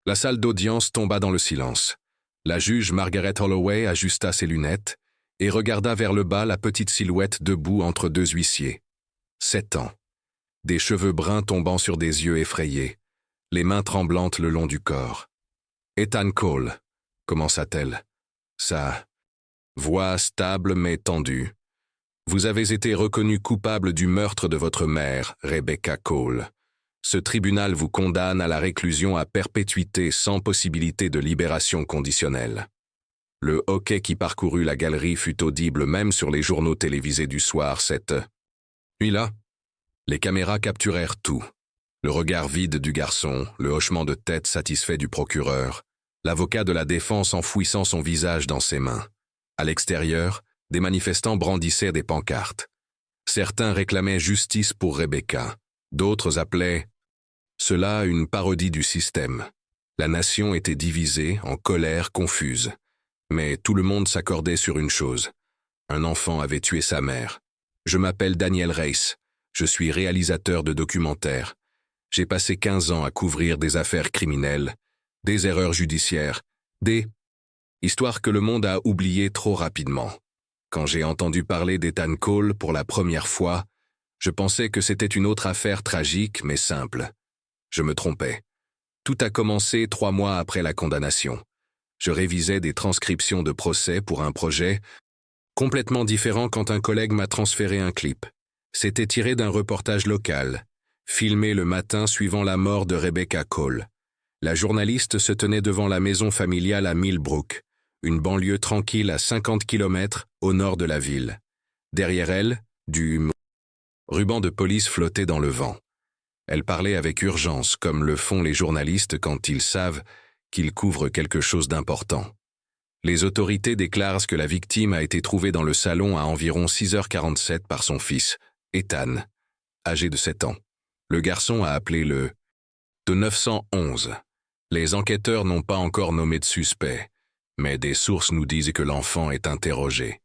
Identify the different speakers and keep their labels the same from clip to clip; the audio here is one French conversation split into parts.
Speaker 1: La salle d'audience tomba dans le silence. La juge Margaret Holloway ajusta ses lunettes et regarda vers le bas la petite silhouette debout entre deux huissiers. 7 ans. Des cheveux bruns tombant sur des yeux effrayés, les mains tremblantes le long du corps. « Ethan Cole », commença-t-elle. Sa voix stable mais tendue. « Vous avez été reconnu coupable du meurtre de votre mère, Rebecca Cole. Ce tribunal vous condamne à la réclusion à perpétuité sans possibilité de libération conditionnelle. » Le hoquet qui parcourut la galerie fut audible même sur les journaux télévisés du soir cette nuit-là. Les caméras capturèrent tout. Le regard vide du garçon, le hochement de tête satisfait du procureur, l'avocat de la défense enfouissant son visage dans ses mains. À l'extérieur, des manifestants brandissaient des pancartes. Certains réclamaient justice pour Rebecca, d'autres appelaient cela une parodie du système. La nation était divisée, en colère confuse. Mais tout le monde s'accordait sur une chose. Un enfant avait tué sa mère. Je m'appelle Daniel Reiss. Je suis réalisateur de documentaires. J'ai passé 15 ans à couvrir des affaires criminelles, des erreurs judiciaires, des histoires que le monde a oubliées trop rapidement. Quand j'ai entendu parler d'Ethan Cole pour la première fois, je pensais que c'était une autre affaire tragique mais simple. Je me trompais. Tout a commencé 3 mois après la condamnation. Je révisais des transcriptions de procès pour un projet complètement différent quand un collègue m'a transféré un clip. C'était tiré d'un reportage local, filmé le matin suivant la mort de Rebecca Cole. La journaliste se tenait devant la maison familiale à Millbrook, une banlieue tranquille à 50 km au nord de la ville. Derrière elle, du ruban de police flottait dans le vent. Elle parlait avec urgence, comme le font les journalistes quand ils savent qu'ils couvrent quelque chose d'important. Les autorités déclarent que la victime a été trouvée dans le salon à environ 6h47 par son fils, Ethan, âgé de 7 ans. Le garçon a appelé le de 911. Les enquêteurs n'ont pas encore nommé de suspect, mais des sources nous disent que l'enfant est interrogé.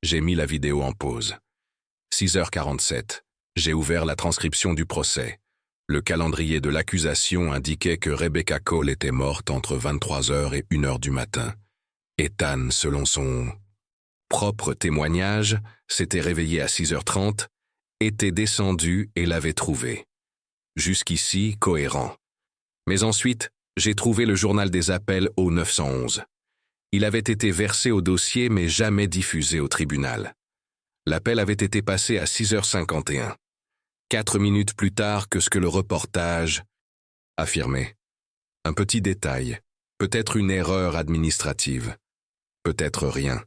Speaker 1: J'ai mis la vidéo en pause. 6h47. J'ai ouvert la transcription du procès. Le calendrier de l'accusation indiquait que Rebecca Cole était morte entre 23h et 1h du matin. Ethan, selon son propre témoignage, s'était réveillé à 6h30, était descendu et l'avait trouvée. Jusqu'ici, cohérent. Mais ensuite, j'ai trouvé le journal des appels au 911. Il avait été versé au dossier mais jamais diffusé au tribunal. L'appel avait été passé à 6h51. 4 minutes plus tard que ce que le reportage affirmait. Un petit détail, peut-être une erreur administrative, peut-être rien.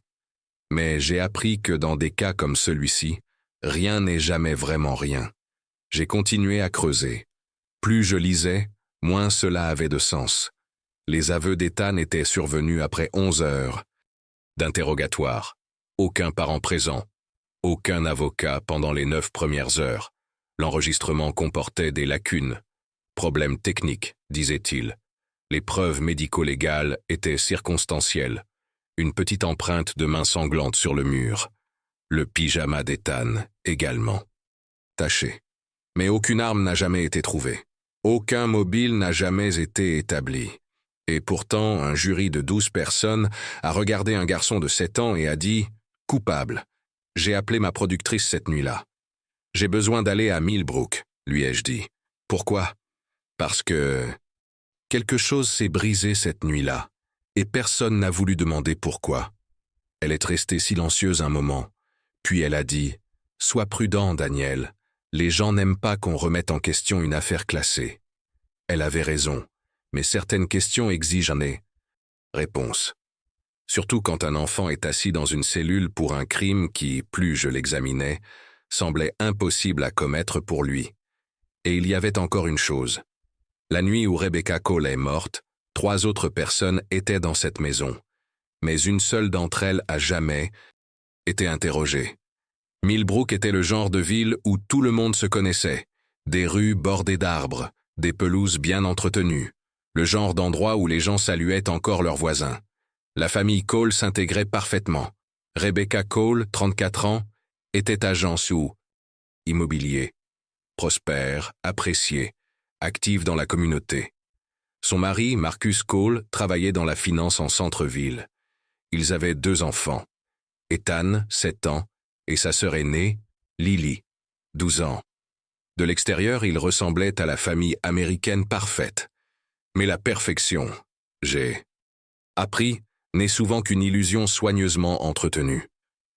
Speaker 1: Mais j'ai appris que dans des cas comme celui-ci, rien n'est jamais vraiment rien. J'ai continué à creuser. Plus je lisais, moins cela avait de sens. Les aveux d'Ethan étaient survenus après 11 heures d'interrogatoire. Aucun parent présent, aucun avocat pendant les 9 premières heures. L'enregistrement comportait des lacunes. Problème technique, disait-il. Les preuves médico-légales étaient circonstancielles. Une petite empreinte de main sanglante sur le mur. Le pyjama d'Ethan, également. Taché. Mais aucune arme n'a jamais été trouvée. Aucun mobile n'a jamais été établi. Et pourtant, un jury de 12 personnes a regardé un garçon de 7 ans et a dit « Coupable ». J'ai appelé ma productrice cette nuit-là. « J'ai besoin d'aller à Millbrook », lui ai-je dit. « Pourquoi ?» Parce que quelque chose s'est brisé cette nuit-là, et personne n'a voulu demander pourquoi. Elle est restée silencieuse un moment, puis elle a dit « Sois prudent, Daniel. Les gens n'aiment pas qu'on remette en question une affaire classée. » Elle avait raison, mais certaines questions exigent des réponses. Surtout quand un enfant est assis dans une cellule pour un crime qui, plus je l'examinais, semblait impossible à commettre pour lui. Et il y avait encore une chose. La nuit où Rebecca Cole est morte, 3 autres personnes étaient dans cette maison, mais une seule d'entre elles a jamais été interrogée. Millbrook était le genre de ville où tout le monde se connaissait, des rues bordées d'arbres, des pelouses bien entretenues, le genre d'endroit où les gens saluaient encore leurs voisins. La famille Cole s'intégrait parfaitement. Rebecca Cole, 34 ans, était agent sous immobilier, prospère, apprécié, active dans la communauté. Son mari, Marcus Cole, travaillait dans la finance en centre-ville. Ils avaient 2 enfants, Ethan, 7 ans, et sa sœur aînée, Lily, 12 ans. De l'extérieur, ils ressemblaient à la famille américaine parfaite. Mais la perfection, j'ai appris, n'est souvent qu'une illusion soigneusement entretenue.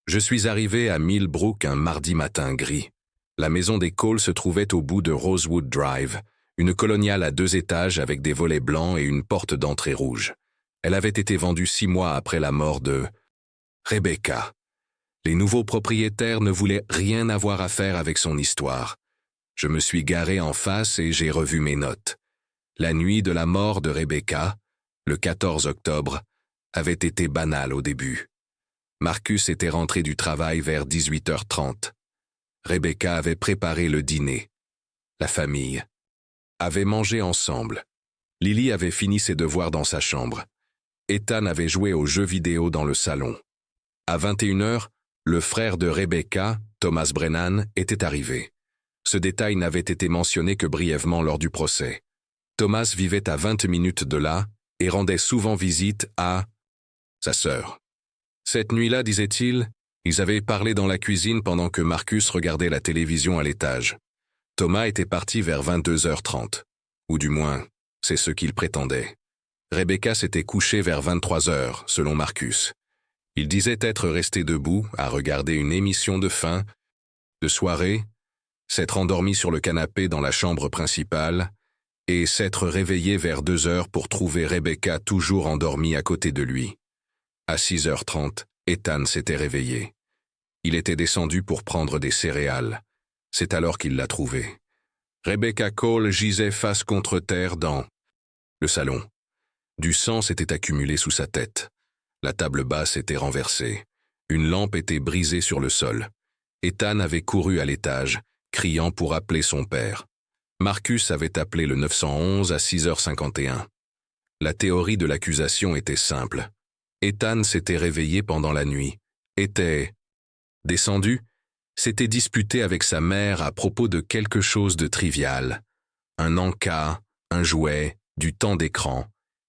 Speaker 1: Je suis arrivé à Millbrook un mardi matin gris. La maison des Cole se trouvait au bout de Rosewood Drive, une coloniale à 2 étages avec des volets blancs et une porte d'entrée rouge. Elle avait été vendue 6 mois après la mort de Rebecca. Les nouveaux propriétaires ne voulaient rien avoir à faire avec son histoire. Je me suis garé en face et j'ai revu mes notes. La nuit de la mort de Rebecca, le 14 octobre, avait été banale au début. Marcus était rentré du travail vers 18h30. Rebecca avait préparé le dîner. La famille avait mangé ensemble. Lily avait fini ses devoirs dans sa chambre. Ethan avait joué aux jeux vidéo dans le salon. À 21h, le frère de Rebecca, Thomas Brennan, était arrivé. Ce détail n'avait été mentionné que brièvement lors du procès. Thomas vivait à 20 minutes de là et rendait souvent visite à sa sœur. Cette nuit-là, disait-il, ils avaient parlé dans la cuisine pendant que Marcus regardait la télévision à l'étage. Thomas était parti vers 22h30. Ou du moins, c'est ce qu'il prétendait. Rebecca s'était couchée vers 23h, selon Marcus. Il disait être resté debout à regarder une émission de fin, de soirée, s'être endormi sur le canapé dans la chambre principale et s'être réveillé vers 2h pour trouver Rebecca toujours endormie à côté de lui. À 6h30, Ethan s'était réveillé. Il était descendu pour prendre des céréales. C'est alors qu'il l'a trouvée. Rebecca Cole gisait face contre terre dans le salon. Du sang s'était accumulé sous sa tête. La table basse était renversée. Une lampe était brisée sur le sol. Ethan avait couru à l'étage, criant pour appeler son père. Marcus avait appelé le 911 à 6h51. La théorie de l'accusation était simple. Ethan s'était réveillé pendant la nuit, était descendu, s'était disputé avec sa mère à propos de quelque chose de trivial, un encas, un jouet, du temps d'écran,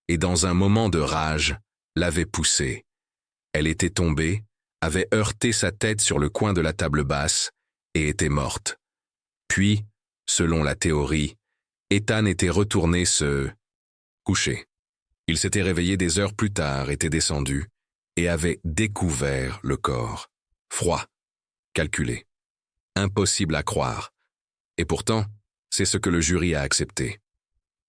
Speaker 1: et dans un moment de rage, l'avait poussée. Elle était tombée, avait heurté sa tête sur le coin de la table basse et était morte. Puis, selon la théorie, Ethan était retourné se coucher. Il s'était réveillé des heures plus tard, était descendu, et avait découvert le corps. Froid, calculé, impossible à croire. Et pourtant, c'est ce que le jury a accepté.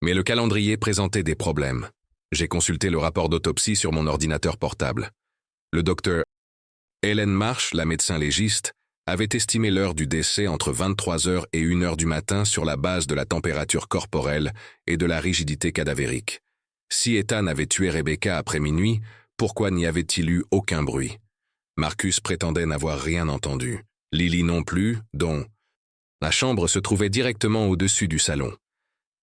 Speaker 1: Mais le calendrier présentait des problèmes. J'ai consulté le rapport d'autopsie sur mon ordinateur portable. Le docteur Helen Marsh, la médecin légiste, avait estimé l'heure du décès entre 23h et 1h du matin sur la base de la température corporelle et de la rigidité cadavérique. Si Ethan avait tué Rebecca après minuit, pourquoi n'y avait-il eu aucun bruit? Marcus prétendait n'avoir rien entendu. Lily non plus, dont la chambre se trouvait directement au-dessus du salon.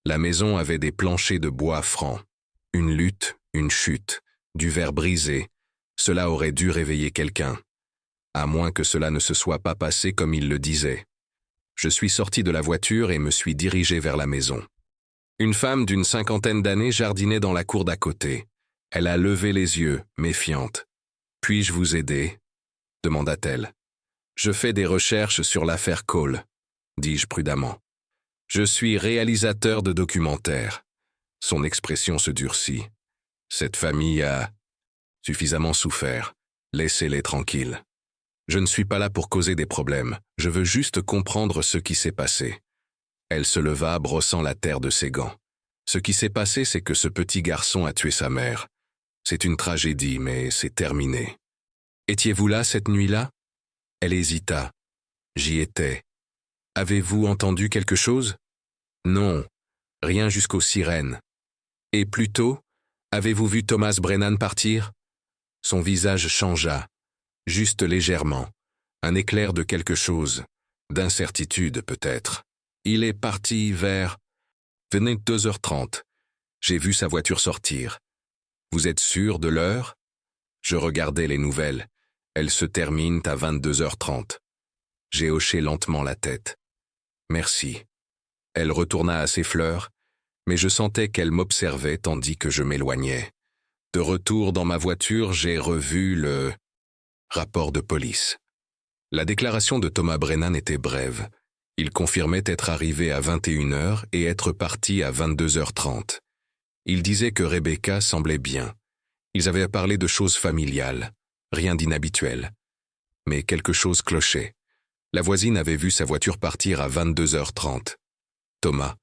Speaker 1: La maison avait des planchers de bois francs. Une lutte, une chute, du verre brisé. Cela aurait dû réveiller quelqu'un. À moins que cela ne se soit pas passé comme il le disait. Je suis sorti de la voiture et me suis dirigé vers la maison. Une femme d'une 50aine d'années jardinait dans la cour d'à côté. Elle a levé les yeux, méfiante. « Puis-je vous aider ?» demanda-t-elle. « Je fais des recherches sur l'affaire Cole, » dis-je prudemment. « Je suis réalisateur de documentaires. » Son expression se durcit. « Cette famille a suffisamment souffert. Laissez-les tranquilles. Je ne suis pas là pour causer des problèmes. Je veux juste comprendre ce qui s'est passé. » Elle se leva, brossant la terre de ses gants. « Ce qui s'est passé, c'est que ce petit garçon a tué sa mère. C'est une tragédie, mais c'est terminé. » « Étiez-vous là cette nuit-là » Elle hésita. « J'y étais. »« Avez-vous entendu quelque chose ?»« Non, rien jusqu'aux sirènes. »« Et plus tôt, avez-vous vu Thomas Brennan partir ?» Son visage changea, juste légèrement, un éclair de quelque chose, d'incertitude peut-être. Il est parti vers 22h30. J'ai vu sa voiture sortir. Vous êtes sûr de l'heure ? Je regardais les nouvelles. Elles se terminent à 22h30. J'ai hoché lentement la tête. Merci. Elle retourna à ses fleurs. mais je sentais qu'elle m'observait tandis que je m'éloignais. De retour dans ma voiture, j'ai revu le rapport de police. La déclaration de Thomas Brennan était brève. Il confirmait être arrivé à 21h et être parti à 22h30. Il disait que Rebecca semblait bien. Ils avaient parlé de choses familiales, rien d'inhabituel. Mais quelque chose clochait. La voisine avait vu sa voiture partir à 22h30. Thomas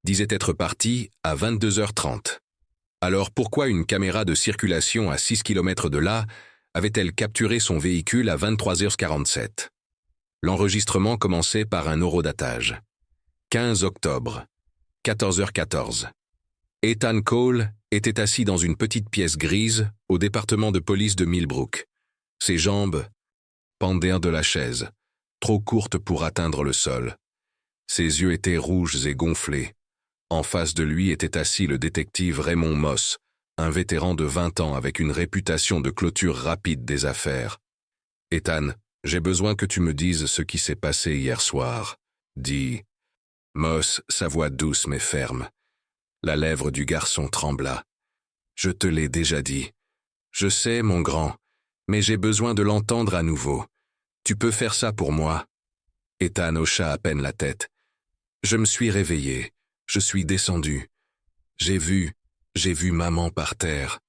Speaker 1: disait être parti à 22h30. Alors pourquoi une caméra de circulation à 6 km de là avait-elle capturé son véhicule à 23h47? L'enregistrement commençait par un horodatage. 15 octobre, 14h14. Ethan Cole était assis dans une petite pièce grise au département de police de Millbrook. Ses jambes pendaient de la chaise, trop courtes pour atteindre le sol. Ses yeux étaient rouges et gonflés. En face de lui était assis le détective Raymond Moss, un vétéran de 20 ans avec une réputation de clôture rapide des affaires. « Ethan, j'ai besoin que tu me dises ce qui s'est passé hier soir, » dit Moss, sa voix douce mais ferme. La lèvre du garçon trembla. « Je te l'ai déjà dit. Je sais, mon grand, mais j'ai besoin de l'entendre à nouveau. Tu peux faire ça pour moi ?» Ethan hocha à peine la tête. « Je me suis réveillé. Je suis descendu. J'ai vu maman par terre.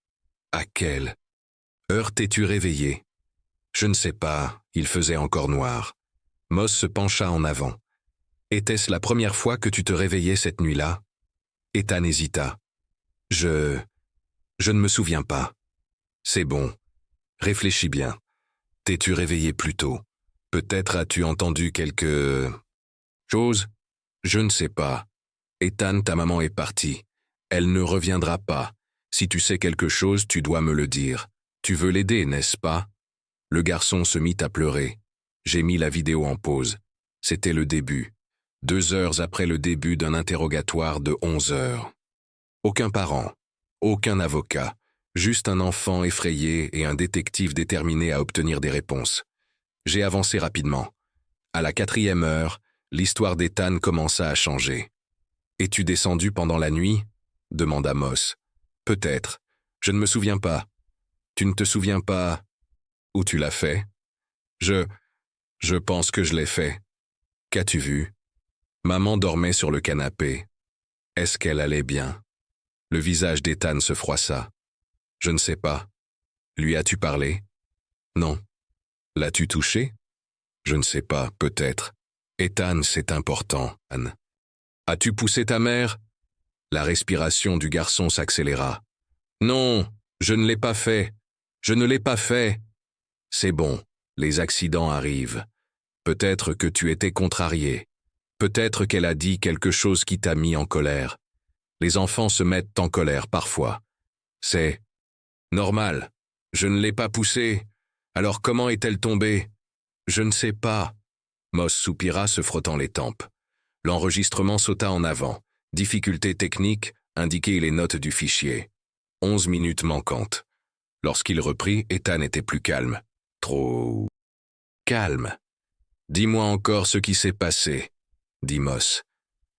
Speaker 1: À quelle heure t'es-tu réveillé? Je ne sais pas, il faisait encore noir. Moss se pencha en avant. Était-ce la première fois que tu te réveillais cette nuit-là? Ethan hésita. Je ne me souviens pas. C'est bon. Réfléchis bien. T'es-tu réveillé plus tôt? Peut-être as-tu entendu quelque chose? Je ne sais pas. Ethan, ta maman est partie. Elle ne reviendra pas. Si tu sais quelque chose, tu dois me le dire. Tu veux l'aider, n'est-ce pas? Le garçon se mit à pleurer. J'ai mis la vidéo en pause. C'était le début. 2 heures après le début d'un interrogatoire de 11 heures. Aucun parent, aucun avocat, juste un enfant effrayé et un détective déterminé à obtenir des réponses. J'ai avancé rapidement. À la 4e heure, l'histoire d'Ethan commença à changer. « Es-tu descendu pendant la nuit ?» demanda Moss. « Peut-être. Je ne me souviens pas. Tu ne te souviens pas où tu l'as fait? Je pense que je l'ai fait. Qu'as-tu vu? Maman dormait sur le canapé. Est-ce qu'elle allait bien? » Le visage d'Ethan se froissa. « Je ne sais pas. Lui as-tu parlé? Non. L'as-tu touché? Je ne sais pas, peut-être. Ethan, c'est important, Anne. As-tu poussé ta mère? » La respiration du garçon s'accéléra. « Non, je ne l'ai pas fait. Je ne l'ai pas fait. » C'est bon, les accidents arrivent. Peut-être que tu étais contrarié. Peut-être qu'elle a dit quelque chose qui t'a mis en colère. Les enfants se mettent en colère parfois. C'est normal. Je ne l'ai pas poussée. Alors comment est-elle tombée? Je ne sais pas. Moss soupira, se frottant les tempes. L'enregistrement sauta en avant. Difficulté technique, indiquer les notes du fichier. 11 minutes manquantes. Lorsqu'il reprit, Ethan était plus calme. Trop calme. « Dis-moi encore ce qui s'est passé, » dit Moss.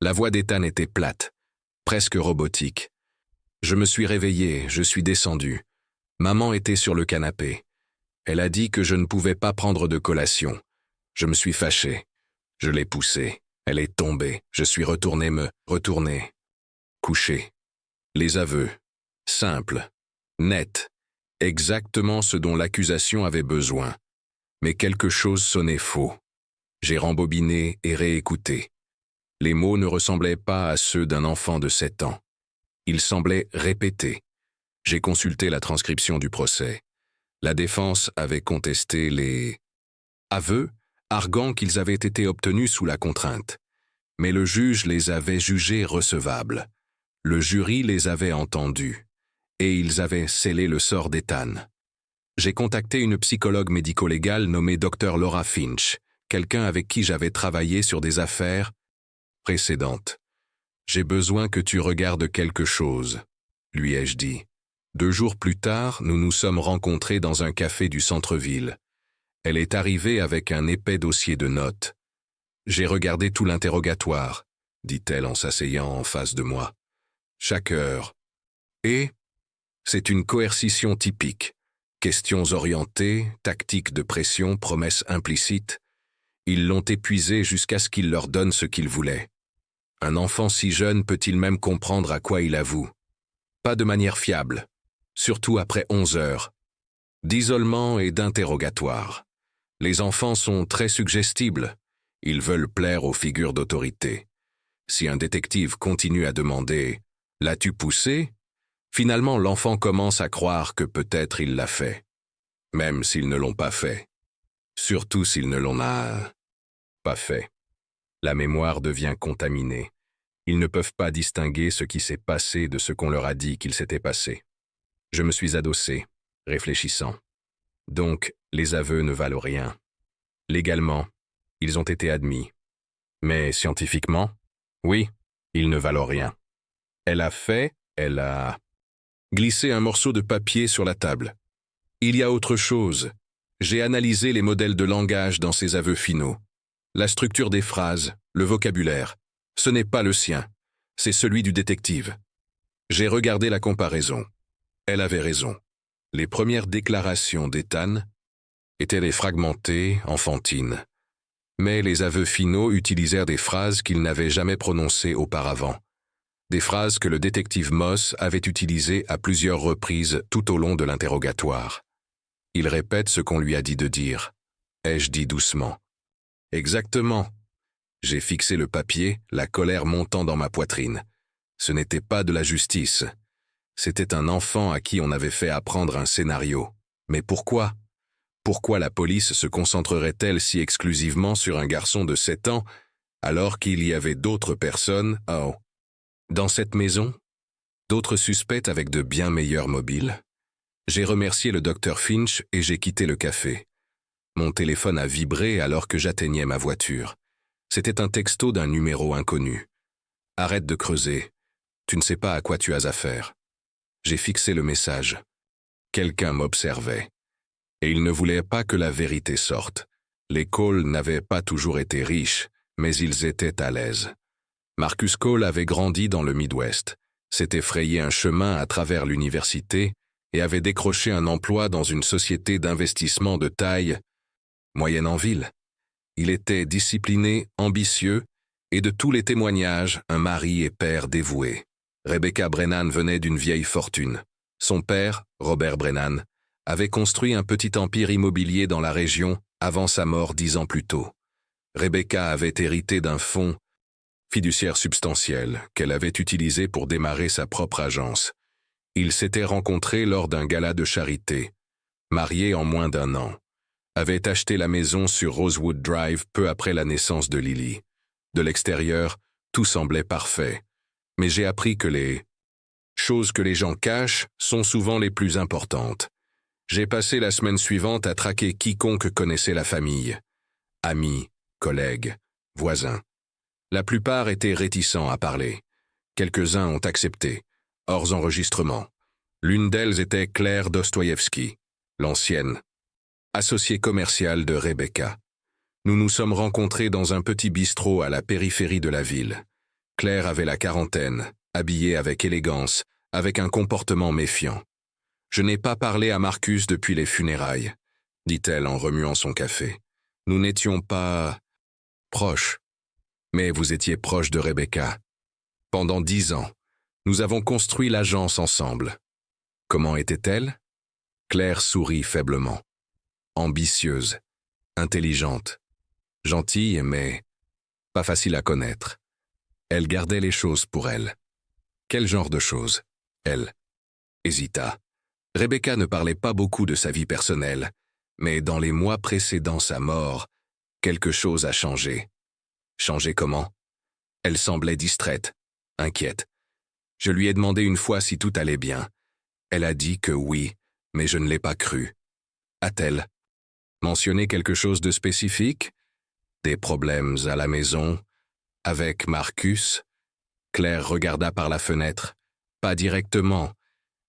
Speaker 1: La voix d'Ethan était plate, presque robotique. « Je me suis réveillé, je suis descendu. Maman était sur le canapé. Elle a dit que je ne pouvais pas prendre de collation. Je me suis fâché. Je l'ai poussée. Elle est tombée. Je suis retourné coucher. Les aveux. Simples. Nets. Exactement ce dont l'accusation avait besoin. Mais quelque chose sonnait faux. J'ai rembobiné et réécouté. Les mots ne ressemblaient pas à ceux d'un enfant de 7 ans. Ils semblaient répétés. J'ai consulté la transcription du procès. La défense avait contesté les aveux, arguant qu'ils avaient été obtenus sous la contrainte. Mais le juge les avait jugés recevables. Le jury les avait entendus. Et ils avaient scellé le sort d'Ethan. J'ai contacté une psychologue médico-légale nommée Dr. Laura Finch, quelqu'un avec qui j'avais travaillé sur des affaires précédentes. « J'ai besoin que tu regardes quelque chose », lui ai-je dit. 2 jours plus tard, nous nous sommes rencontrés dans un café du centre-ville. Elle est arrivée avec un épais dossier de notes. « J'ai regardé tout l'interrogatoire », dit-elle en s'asseyant en face de moi. chaque heure. Et c'est une coercition typique. Questions orientées, tactiques de pression, promesses implicites. Ils l'ont épuisé jusqu'à ce qu'il leur donne ce qu'ils voulaient. Un enfant si jeune peut-il même comprendre à quoi il avoue? Pas de manière fiable, surtout après 11 heures d'isolement et d'interrogatoire. Les enfants sont très suggestibles. Ils veulent plaire aux figures d'autorité. Si un détective continue à demander « L'as-tu poussé ?» Finalement, l'enfant commence à croire que peut-être il l'a fait, même s'ils ne l'ont pas fait. Surtout s'ils ne l'ont pas fait. La mémoire devient contaminée. Ils ne peuvent pas distinguer ce qui s'est passé de ce qu'on leur a dit qu'il s'était passé. Je me suis adossé, réfléchissant. Donc, les aveux ne valent rien. Légalement, ils ont été admis. Mais scientifiquement, oui, ils ne valent rien. Elle a glissé un morceau de papier sur la table. Il y a autre chose. J'ai analysé les modèles de langage dans ses aveux finaux. La structure des phrases, le vocabulaire. Ce n'est pas le sien, c'est celui du détective. J'ai regardé la comparaison. Elle avait raison. Les premières déclarations d'Ethan étaient des fragmentées, enfantines. Mais les aveux finaux utilisèrent des phrases qu'il n'avait jamais prononcées auparavant. Des phrases que le détective Moss avait utilisées à plusieurs reprises tout au long de l'interrogatoire. Il répète ce qu'on lui a dit de dire. Ai-je dit doucement. Exactement. J'ai fixé le papier, la colère montant dans ma poitrine. Ce n'était pas de la justice. C'était un enfant à qui on avait fait apprendre un scénario. Mais pourquoi? Pourquoi la police se concentrerait-elle si exclusivement sur un garçon de 7 ans, alors qu'il y avait d'autres personnes, dans cette maison? D'autres suspects avec de bien meilleurs mobiles? J'ai remercié le docteur Finch et j'ai quitté le café. Mon téléphone a vibré alors que j'atteignais ma voiture. C'était un texto d'un numéro inconnu. « Arrête de creuser. Tu ne sais pas à quoi tu as affaire. » J'ai fixé le message. Quelqu'un m'observait. Et il ne voulait pas que la vérité sorte. Les Cole n'avaient pas toujours été riches, mais ils étaient à l'aise. Marcus Cole avait grandi dans le Midwest, s'était frayé un chemin à travers l'université et avait décroché un emploi dans une société d'investissement de taille moyenne en ville. Il était discipliné, ambitieux, et de tous les témoignages, un mari et père dévoué. Rebecca Brennan venait d'une vieille fortune. Son père, Robert Brennan, avait construit un petit empire immobilier dans la région avant sa mort 10 ans plus tôt. Rebecca avait hérité d'un fonds fiduciaire substantiel qu'elle avait utilisé pour démarrer sa propre agence. Ils s'étaient rencontrés lors d'un gala de charité. Mariés en moins d'1 an. Avaient acheté la maison sur Rosewood Drive peu après la naissance de Lily. De l'extérieur, tout semblait parfait. Mais j'ai appris que les choses que les gens cachent sont souvent les plus importantes. J'ai passé la semaine suivante à traquer quiconque connaissait la famille. Amis, collègues, voisins. La plupart étaient réticents à parler. Quelques-uns ont accepté, hors enregistrement. L'une d'elles était Claire Dostoïevski, l'ancienne associée commerciale de Rebecca. Nous nous sommes rencontrés dans un petit bistrot à la périphérie de la ville. Claire avait la quarantaine, habillée avec élégance, avec un comportement méfiant. « Je n'ai pas parlé à Marcus depuis les funérailles », dit-elle en remuant son café. « Nous n'étions pas proches. Mais vous étiez proche de Rebecca. Pendant 10 ans, nous avons construit l'agence ensemble. Comment était-elle? » Claire sourit faiblement. Ambitieuse, intelligente, gentille, mais pas facile à connaître. Elle gardait les choses pour elle. Quel genre de choses? Elle hésita. Rebecca ne parlait pas beaucoup de sa vie personnelle, mais dans les mois précédant sa mort, quelque chose a changé. Changé comment? Elle semblait distraite, inquiète. Je lui ai demandé une fois si tout allait bien. Elle a dit que oui, mais je ne l'ai pas cru. A-t-elle mentionné quelque chose de spécifique? Des problèmes à la maison? Avec Marcus? Claire regarda par la fenêtre. Pas directement,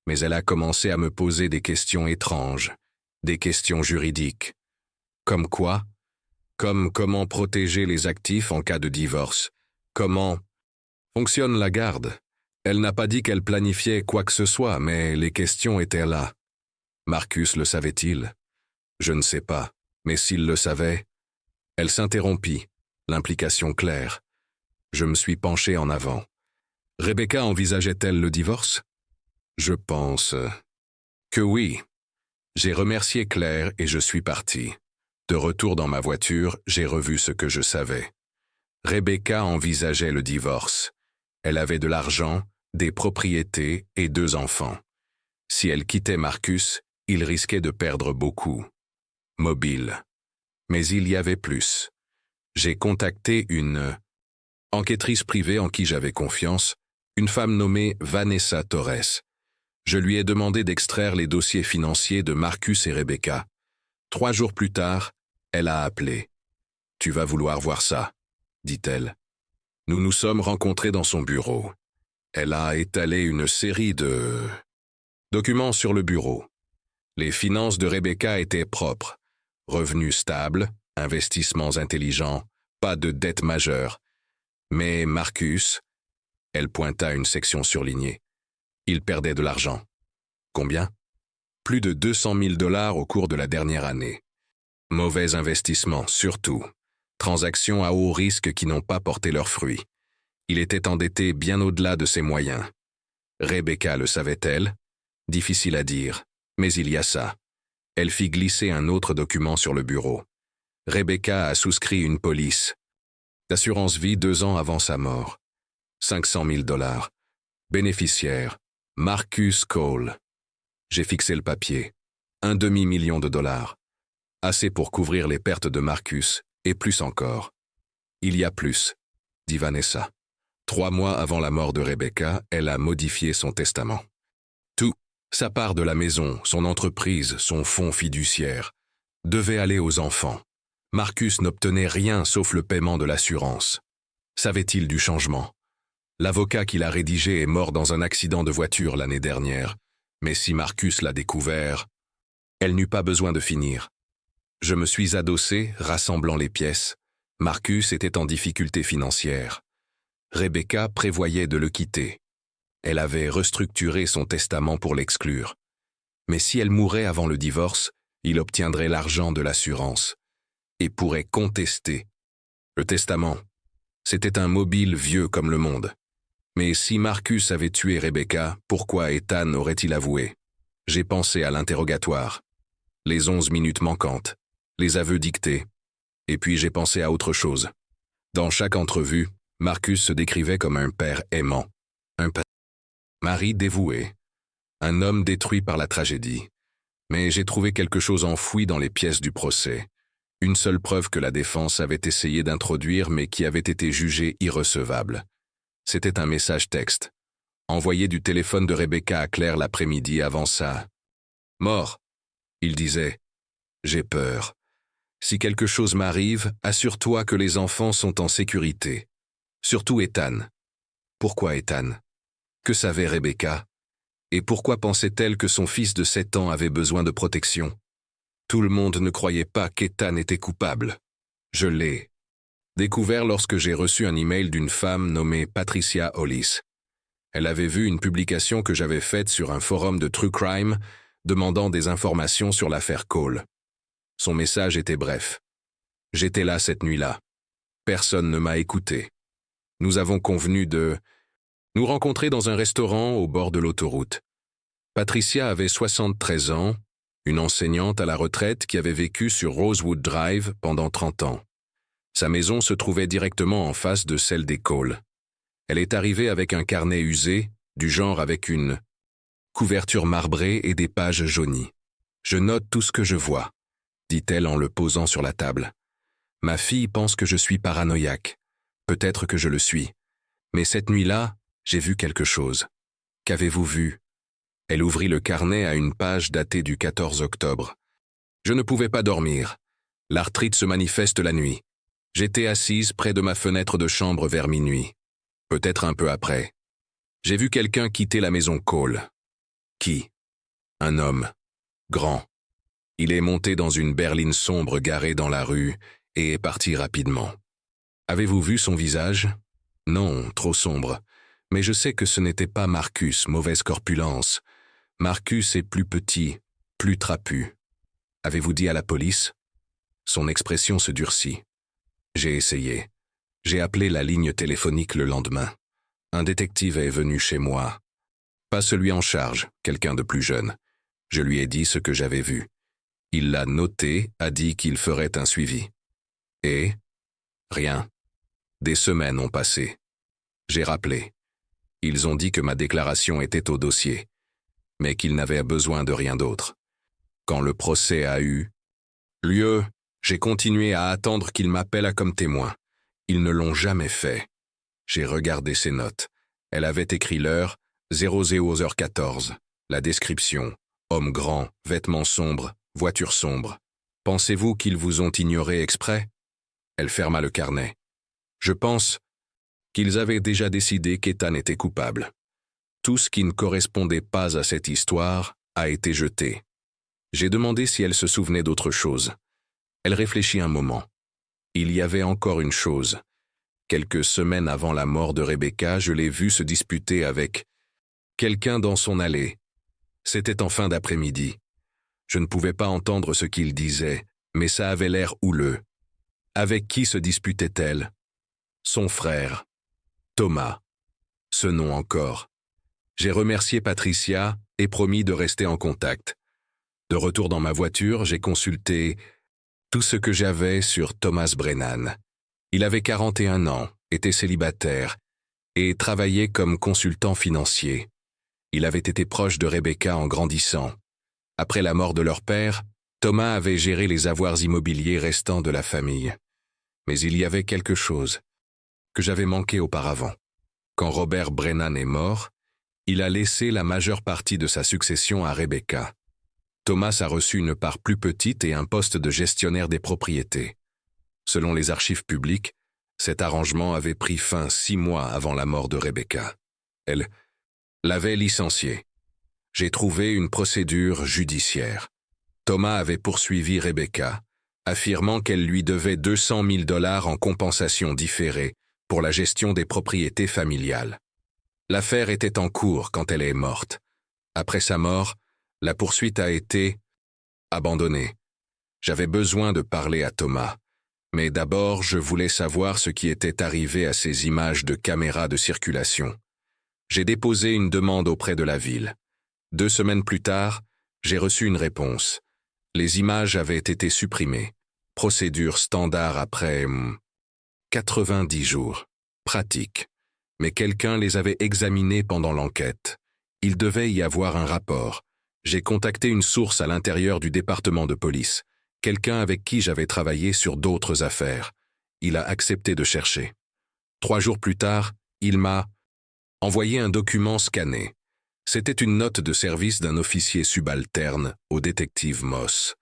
Speaker 1: mais elle a commencé à me poser des questions étranges, des questions juridiques. Comme quoi? Comme comment protéger les actifs en cas de divorce. Comment fonctionne la garde? Elle n'a pas dit qu'elle planifiait quoi que ce soit, mais les questions étaient là. Marcus le savait-il? Je ne sais pas, mais s'il le savait... Elle s'interrompit, l'implication claire. Je me suis penché en avant. Rebecca envisageait-elle le divorce? Je pense que oui. J'ai remercié Claire et je suis parti. De retour dans ma voiture, j'ai revu ce que je savais. Rebecca envisageait le divorce. Elle avait de l'argent, des propriétés et 2 enfants. Si elle quittait Marcus, il risquait de perdre beaucoup. Mobile. Mais il y avait plus. J'ai contacté une enquêtrice privée en qui j'avais confiance, une femme nommée Vanessa Torres. Je lui ai demandé d'extraire les dossiers financiers de Marcus et Rebecca. 3 jours plus tard, elle a appelé. « Tu vas vouloir voir ça », dit-elle. Nous nous sommes rencontrés dans son bureau. Elle a étalé une série de documents sur le bureau. Les finances de Rebecca étaient propres. Revenus stables, investissements intelligents, pas de dette majeure. Mais Marcus, elle pointa une section surlignée. Il perdait de l'argent. Combien? Plus de 200 000 $ au cours de la dernière année. Mauvais investissement, surtout. Transactions à haut risque qui n'ont pas porté leurs fruits. Il était endetté bien au-delà de ses moyens. Rebecca le savait-elle? Difficile à dire, mais il y a ça. Elle fit glisser un autre document sur le bureau. Rebecca a souscrit une police d'assurance vie 2 ans avant sa mort. 500 000 $. Bénéficiaire, Marcus Cole. J'ai fixé le papier. 1 demi-million de $. Assez pour couvrir les pertes de Marcus, et plus encore. Il y a plus, dit Vanessa. 3 mois avant la mort de Rebecca, elle a modifié son testament. Tout, sa part de la maison, son entreprise, son fonds fiduciaire, devait aller aux enfants. Marcus n'obtenait rien sauf le paiement de l'assurance. Savait-il du changement? L'avocat qui l'a rédigé est mort dans un accident de voiture l'année dernière, mais si Marcus l'a découvert, elle n'eut pas besoin de finir. Je me suis adossé, rassemblant les pièces. Marcus était en difficulté financière. Rebecca prévoyait de le quitter. Elle avait restructuré son testament pour l'exclure. Mais si elle mourait avant le divorce, il obtiendrait l'argent de l'assurance et pourrait contester. Le testament, c'était un mobile vieux comme le monde. Mais si Marcus avait tué Rebecca, pourquoi Ethan aurait-il avoué? J'ai pensé à l'interrogatoire. Les 11 minutes manquantes, les aveux dictés. Et puis j'ai pensé à autre chose. Dans chaque entrevue, Marcus se décrivait comme un père aimant, un mari dévoué, un homme détruit par la tragédie. Mais j'ai trouvé quelque chose enfoui dans les pièces du procès. Une seule preuve que la défense avait essayé d'introduire mais qui avait été jugée irrecevable. C'était un message texte, envoyé du téléphone de Rebecca à Claire l'après-midi avant sa mort. Il disait « J'ai peur. Si quelque chose m'arrive, assure-toi que les enfants sont en sécurité. Surtout Ethan. » Pourquoi Ethan? Que savait Rebecca? Et pourquoi pensait-elle que son fils de 7 ans avait besoin de protection? Tout le monde ne croyait pas qu'Ethan était coupable. Je l'ai découvert lorsque j'ai reçu un email d'une femme nommée Patricia Hollis. Elle avait vu une publication que j'avais faite sur un forum de True Crime demandant des informations sur l'affaire Cole. Son message était bref. J'étais là cette nuit-là. Personne ne m'a écouté. Nous avons convenu de nous rencontrer dans un restaurant au bord de l'autoroute. Patricia avait 73 ans, une enseignante à la retraite qui avait vécu sur Rosewood Drive pendant 30 ans. Sa maison se trouvait directement en face de celle des Cole. Elle est arrivée avec un carnet usé, du genre avec une couverture marbrée et des pages jaunies. « Je note tout ce que je vois », dit-elle en le posant sur la table. « Ma fille pense que je suis paranoïaque. Peut-être que je le suis. Mais cette nuit-là, j'ai vu quelque chose. Qu'avez-vous vu ?» Elle ouvrit le carnet à une page datée du 14 octobre. « Je ne pouvais pas dormir. L'arthrite se manifeste la nuit. J'étais assise près de ma fenêtre de chambre vers minuit. Peut-être un peu après. J'ai vu quelqu'un quitter la maison Cole. Qui? Un homme. Grand. Il est monté dans une berline sombre garée dans la rue et est parti rapidement. Avez-vous vu son visage? Non, trop sombre. Mais je sais que ce n'était pas Marcus, mauvaise corpulence. Marcus est plus petit, plus trapu. Avez-vous dit à la police? Son expression se durcit. J'ai essayé. J'ai appelé la ligne téléphonique le lendemain. Un détective est venu chez moi. Pas celui en charge, quelqu'un de plus jeune. Je lui ai dit ce que j'avais vu. Il l'a noté, a dit qu'il ferait un suivi. Et? Rien. Des semaines ont passé. J'ai rappelé. Ils ont dit que ma déclaration était au dossier, mais qu'ils n'avaient besoin de rien d'autre. Quand le procès a eu lieu, j'ai continué à attendre qu'ils m'appellent comme témoin. Ils ne l'ont jamais fait. J'ai regardé ses notes. Elle avait écrit l'heure, 00h14. La description, homme grand, vêtements sombres, voiture sombre. Pensez-vous qu'ils vous ont ignoré exprès? Elle ferma le carnet. Je pense qu'ils avaient déjà décidé qu'Ethan était coupable. Tout ce qui ne correspondait pas à cette histoire a été jeté. J'ai demandé si elle se souvenait d'autre chose. Elle réfléchit un moment. Il y avait encore une chose. Quelques semaines avant la mort de Rebecca, je l'ai vue se disputer avec quelqu'un dans son allée. C'était en fin d'après-midi. Je ne pouvais pas entendre ce qu'il disait, mais ça avait l'air houleux. Avec qui se disputait-elle? Son frère. Thomas. Ce nom encore. J'ai remercié Patricia et promis de rester en contact. De retour dans ma voiture, j'ai consulté tout ce que j'avais sur Thomas Brennan. Il avait 41 ans, était célibataire et travaillait comme consultant financier. Il avait été proche de Rebecca en grandissant. Après la mort de leur père, Thomas avait géré les avoirs immobiliers restants de la famille. Mais il y avait quelque chose que j'avais manqué auparavant. Quand Robert Brennan est mort, il a laissé la majeure partie de sa succession à Rebecca. Thomas a reçu une part plus petite et un poste de gestionnaire des propriétés. Selon les archives publiques, cet arrangement avait pris fin 6 mois avant la mort de Rebecca. Elle l'avait licencié. J'ai trouvé une procédure judiciaire. Thomas avait poursuivi Rebecca, affirmant qu'elle lui devait 200 000 $ en compensation différée pour la gestion des propriétés familiales. L'affaire était en cours quand elle est morte. Après sa mort, la poursuite a été abandonnée. J'avais besoin de parler à Thomas, mais d'abord je voulais savoir ce qui était arrivé à ces images de caméras de circulation. J'ai déposé une demande auprès de la ville. 2 semaines plus tard, j'ai reçu une réponse. Les images avaient été supprimées. Procédure standard après 90 jours. Pratique. Mais quelqu'un les avait examinés pendant l'enquête. Il devait y avoir un rapport. J'ai contacté une source à l'intérieur du département de police, quelqu'un avec qui j'avais travaillé sur d'autres affaires. Il a accepté de chercher. 3 jours plus tard, il m'a envoyé un document scanné. C'était une note de service d'un officier subalterne au détective Moss.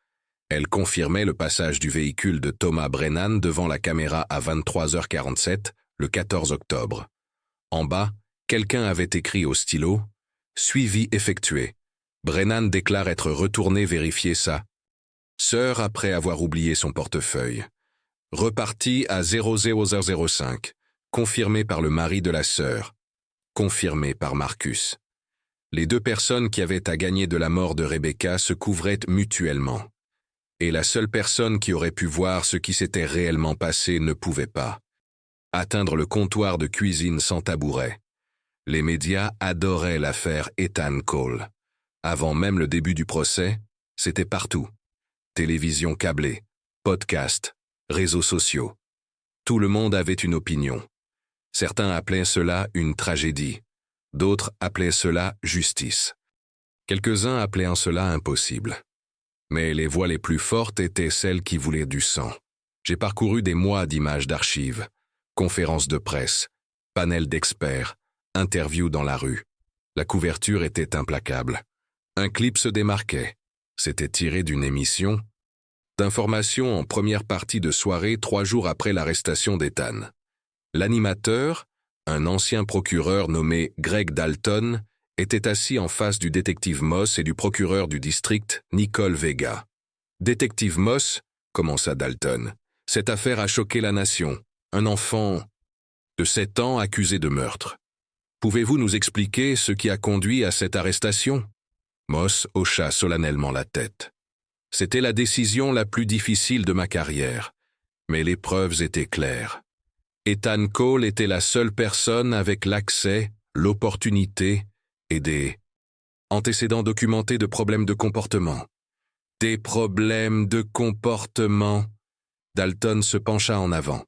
Speaker 1: Elle confirmait le passage du véhicule de Thomas Brennan devant la caméra à 23h47, le 14 octobre. En bas, quelqu'un avait écrit au stylo « Suivi effectué ». Brennan déclare être retourné vérifier sa sœur après avoir oublié son portefeuille. Reparti à 00h05, confirmé par le mari de la sœur, confirmé par Marcus. Les 2 personnes qui avaient à gagner de la mort de Rebecca se couvraient mutuellement. Et la seule personne qui aurait pu voir ce qui s'était réellement passé ne pouvait pas atteindre le comptoir de cuisine sans tabouret. Les médias adoraient l'affaire Ethan Cole. Avant même le début du procès, c'était partout. Télévision câblée, podcast, réseaux sociaux. Tout le monde avait une opinion. Certains appelaient cela une tragédie. D'autres appelaient cela justice. Quelques-uns appelaient en cela impossible. Mais les voix les plus fortes étaient celles qui voulaient du sang. J'ai parcouru des mois d'images d'archives, conférences de presse, panels d'experts, interviews dans la rue. La couverture était implacable. Un clip se démarquait. C'était tiré d'une émission d'information en première partie de soirée 3 jours après l'arrestation d'Ethan. L'animateur, un ancien procureur nommé Greg Dalton, était assis en face du détective Moss et du procureur du district, Nicole Vega. « Détective Moss, » commença Dalton, « cette affaire a choqué la nation. Un enfant de 7 ans accusé de meurtre. Pouvez-vous nous expliquer ce qui a conduit à cette arrestation? Moss hocha solennellement la tête. C'était la décision la plus difficile de ma carrière, mais les preuves étaient claires. Ethan Cole était la seule personne avec l'accès, l'opportunité et des antécédents documentés de problèmes de comportement. Des problèmes de comportement. Dalton se pencha en avant.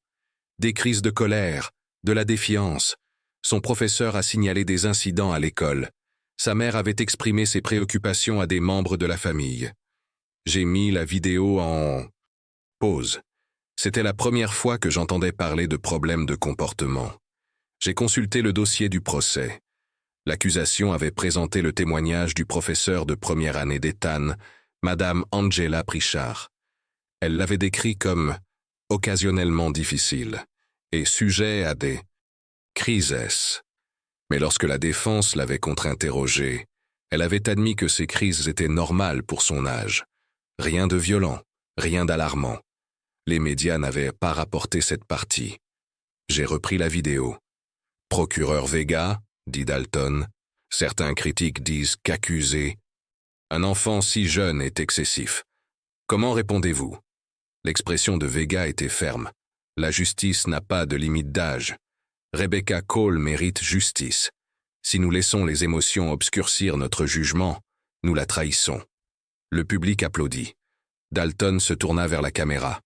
Speaker 1: Des crises de colère, de la défiance. Son professeur a signalé des incidents à l'école. Sa mère avait exprimé ses préoccupations à des membres de la famille. J'ai mis la vidéo en pause. C'était la première fois que j'entendais parler de problèmes de comportement. J'ai consulté le dossier du procès. L'accusation avait présenté le témoignage du professeur de première année d'Ethan, Madame Angela Pritchard. Elle l'avait décrit comme occasionnellement difficile et sujet à des crises. Mais lorsque la défense l'avait contre-interrogée, elle avait admis que ces crises étaient normales pour son âge. Rien de violent, rien d'alarmant. Les médias n'avaient pas rapporté cette partie. J'ai repris la vidéo. « Procureur Vega », dit Dalton. Certains critiques disent qu'accuser. Un enfant si jeune est excessif. Comment répondez-vous? L'expression de Vega était ferme. La justice n'a pas de limite d'âge. Rebecca Cole mérite justice. Si nous laissons les émotions obscurcir notre jugement, nous la trahissons. Le public applaudit. Dalton se tourna vers la caméra.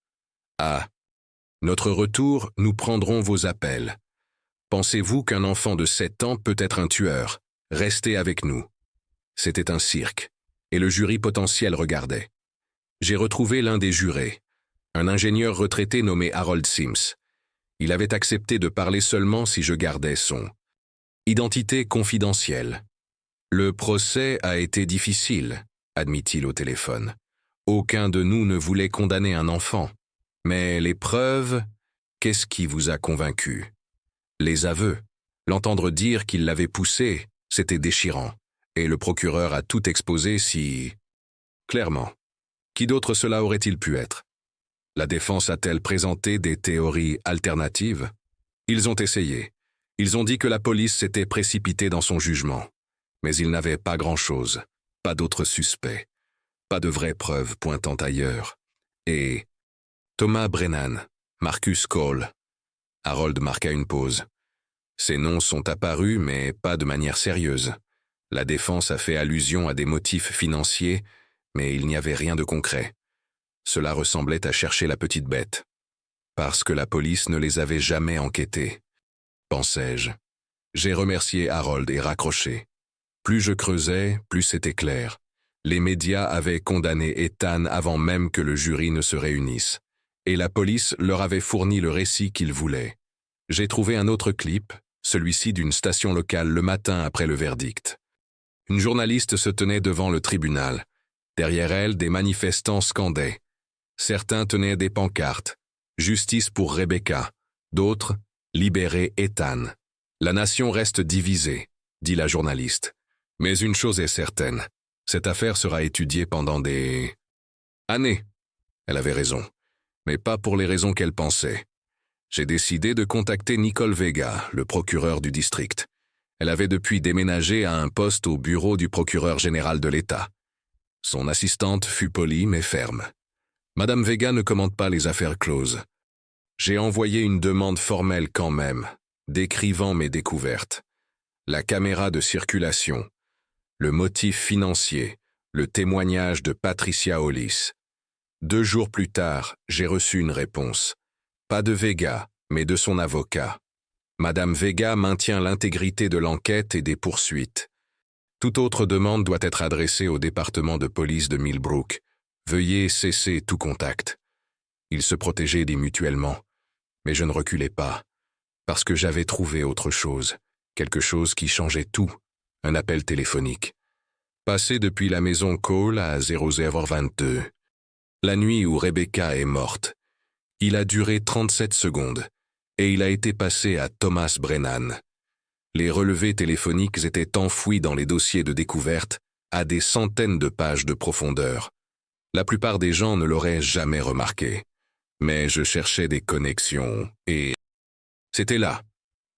Speaker 1: À notre retour, nous prendrons vos appels. Pensez-vous qu'un enfant de 7 ans peut être un tueur? Restez avec nous. C'était un cirque, et le jury potentiel regardait. J'ai retrouvé l'un des jurés, un ingénieur retraité nommé Harold Sims. Il avait accepté de parler seulement si je gardais son identité confidentielle. Le procès a été difficile, admit-il au téléphone. Aucun de nous ne voulait condamner un enfant. Mais les preuves, qu'est-ce qui vous a convaincu? Les aveux. L'entendre dire qu'il l'avait poussé, c'était déchirant. Et le procureur a tout exposé si... Clairement. Qui d'autre cela aurait-il pu être? La défense a-t-elle présenté des théories alternatives? Ils ont essayé. Ils ont dit que la police s'était précipitée dans son jugement. Mais ils n'avaient pas grand-chose. Pas d'autres suspects. Pas de vraies preuves pointant ailleurs. Et... Thomas Brennan, Marcus Cole. Harold marqua une pause. Ces noms sont apparus, mais pas de manière sérieuse. La défense a fait allusion à des motifs financiers, mais il n'y avait rien de concret. Cela ressemblait à chercher la petite bête. Parce que la police ne les avait jamais enquêtés, pensai-je. J'ai remercié Harold et raccroché. Plus je creusais, plus c'était clair. Les médias avaient condamné Ethan avant même que le jury ne se réunisse. Et la police leur avait fourni le récit qu'ils voulaient. J'ai trouvé un autre clip, celui-ci d'une station locale le matin après le verdict. Une journaliste se tenait devant le tribunal. Derrière elle, des manifestants scandaient. Certains tenaient des pancartes. « Justice pour Rebecca », d'autres « Libérez Ethan ». La nation reste divisée, dit la journaliste. Mais une chose est certaine, cette affaire sera étudiée pendant des... années. Elle avait raison, mais pas pour les raisons qu'elle pensait. J'ai décidé de contacter Nicole Vega, le procureur du district. Elle avait depuis déménagé à un poste au bureau du procureur général de l'État. Son assistante fut polie mais ferme. Madame Vega ne commande pas les affaires closes. J'ai envoyé une demande formelle quand même, décrivant mes découvertes. La caméra de circulation, le motif financier, le témoignage de Patricia Hollis. 2 jours plus tard, j'ai reçu une réponse. Pas de Vega, mais de son avocat. Madame Vega maintient l'intégrité de l'enquête et des poursuites. Toute autre demande doit être adressée au département de police de Millbrook. Veuillez cesser tout contact. Ils se protégeaient mutuellement, mais je ne reculais pas, parce que j'avais trouvé autre chose, quelque chose qui changeait tout, un appel téléphonique. Passé depuis la maison Cole à 0022. La nuit où Rebecca est morte. Il a duré 37 secondes, et il a été passé à Thomas Brennan. Les relevés téléphoniques étaient enfouis dans les dossiers de découverte à des centaines de pages de profondeur. La plupart des gens ne l'auraient jamais remarqué. Mais je cherchais des connexions, et... c'était là.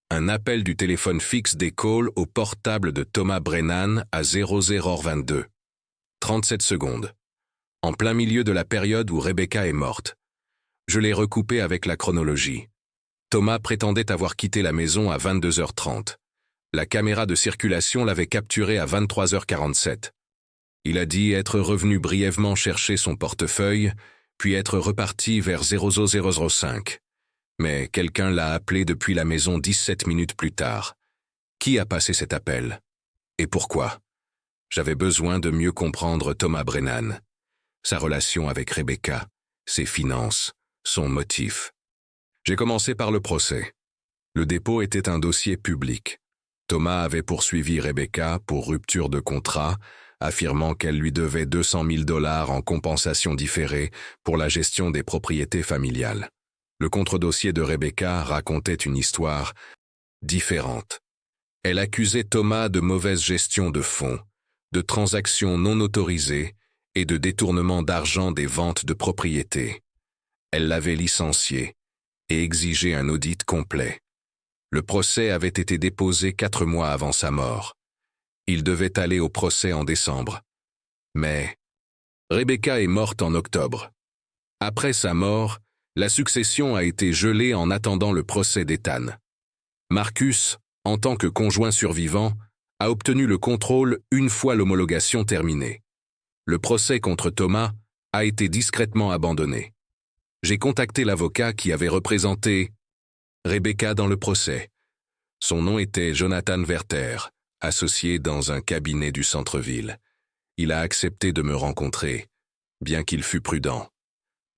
Speaker 1: Un appel du téléphone fixe des Cole au portable de Thomas Brennan à 00h22. 37 secondes. En plein milieu de la période où Rebecca est morte. Je l'ai recoupé avec la chronologie. Thomas prétendait avoir quitté la maison à 22h30. La caméra de circulation l'avait capturé à 23h47. Il a dit être revenu brièvement chercher son portefeuille, puis être reparti vers 0005. Mais quelqu'un l'a appelé depuis la maison 17 minutes plus tard. Qui a passé cet appel? Et pourquoi? J'avais besoin de mieux comprendre Thomas Brennan, sa relation avec Rebecca, ses finances, son motif. J'ai commencé par le procès. Le dépôt était un dossier public. Thomas avait poursuivi Rebecca pour rupture de contrat, affirmant qu'elle lui devait 200 000 $ en compensation différée pour la gestion des propriétés familiales. Le contre-dossier de Rebecca racontait une histoire différente. Elle accusait Thomas de mauvaise gestion de fonds, de transactions non autorisées et de détournement d'argent des ventes de propriétés. Elle l'avait licencié et exigeait un audit complet. Le procès avait été déposé 4 mois avant sa mort. Il devait aller au procès en décembre. Mais Rebecca est morte en octobre. Après sa mort, la succession a été gelée en attendant le procès d'Ethan. Marcus, en tant que conjoint survivant, a obtenu le contrôle une fois l'homologation terminée. Le procès contre Thomas a été discrètement abandonné. J'ai contacté l'avocat qui avait représenté Rebecca dans le procès. Son nom était Jonathan Werther, associé dans un cabinet du centre-ville. Il a accepté de me rencontrer, bien qu'il fût prudent.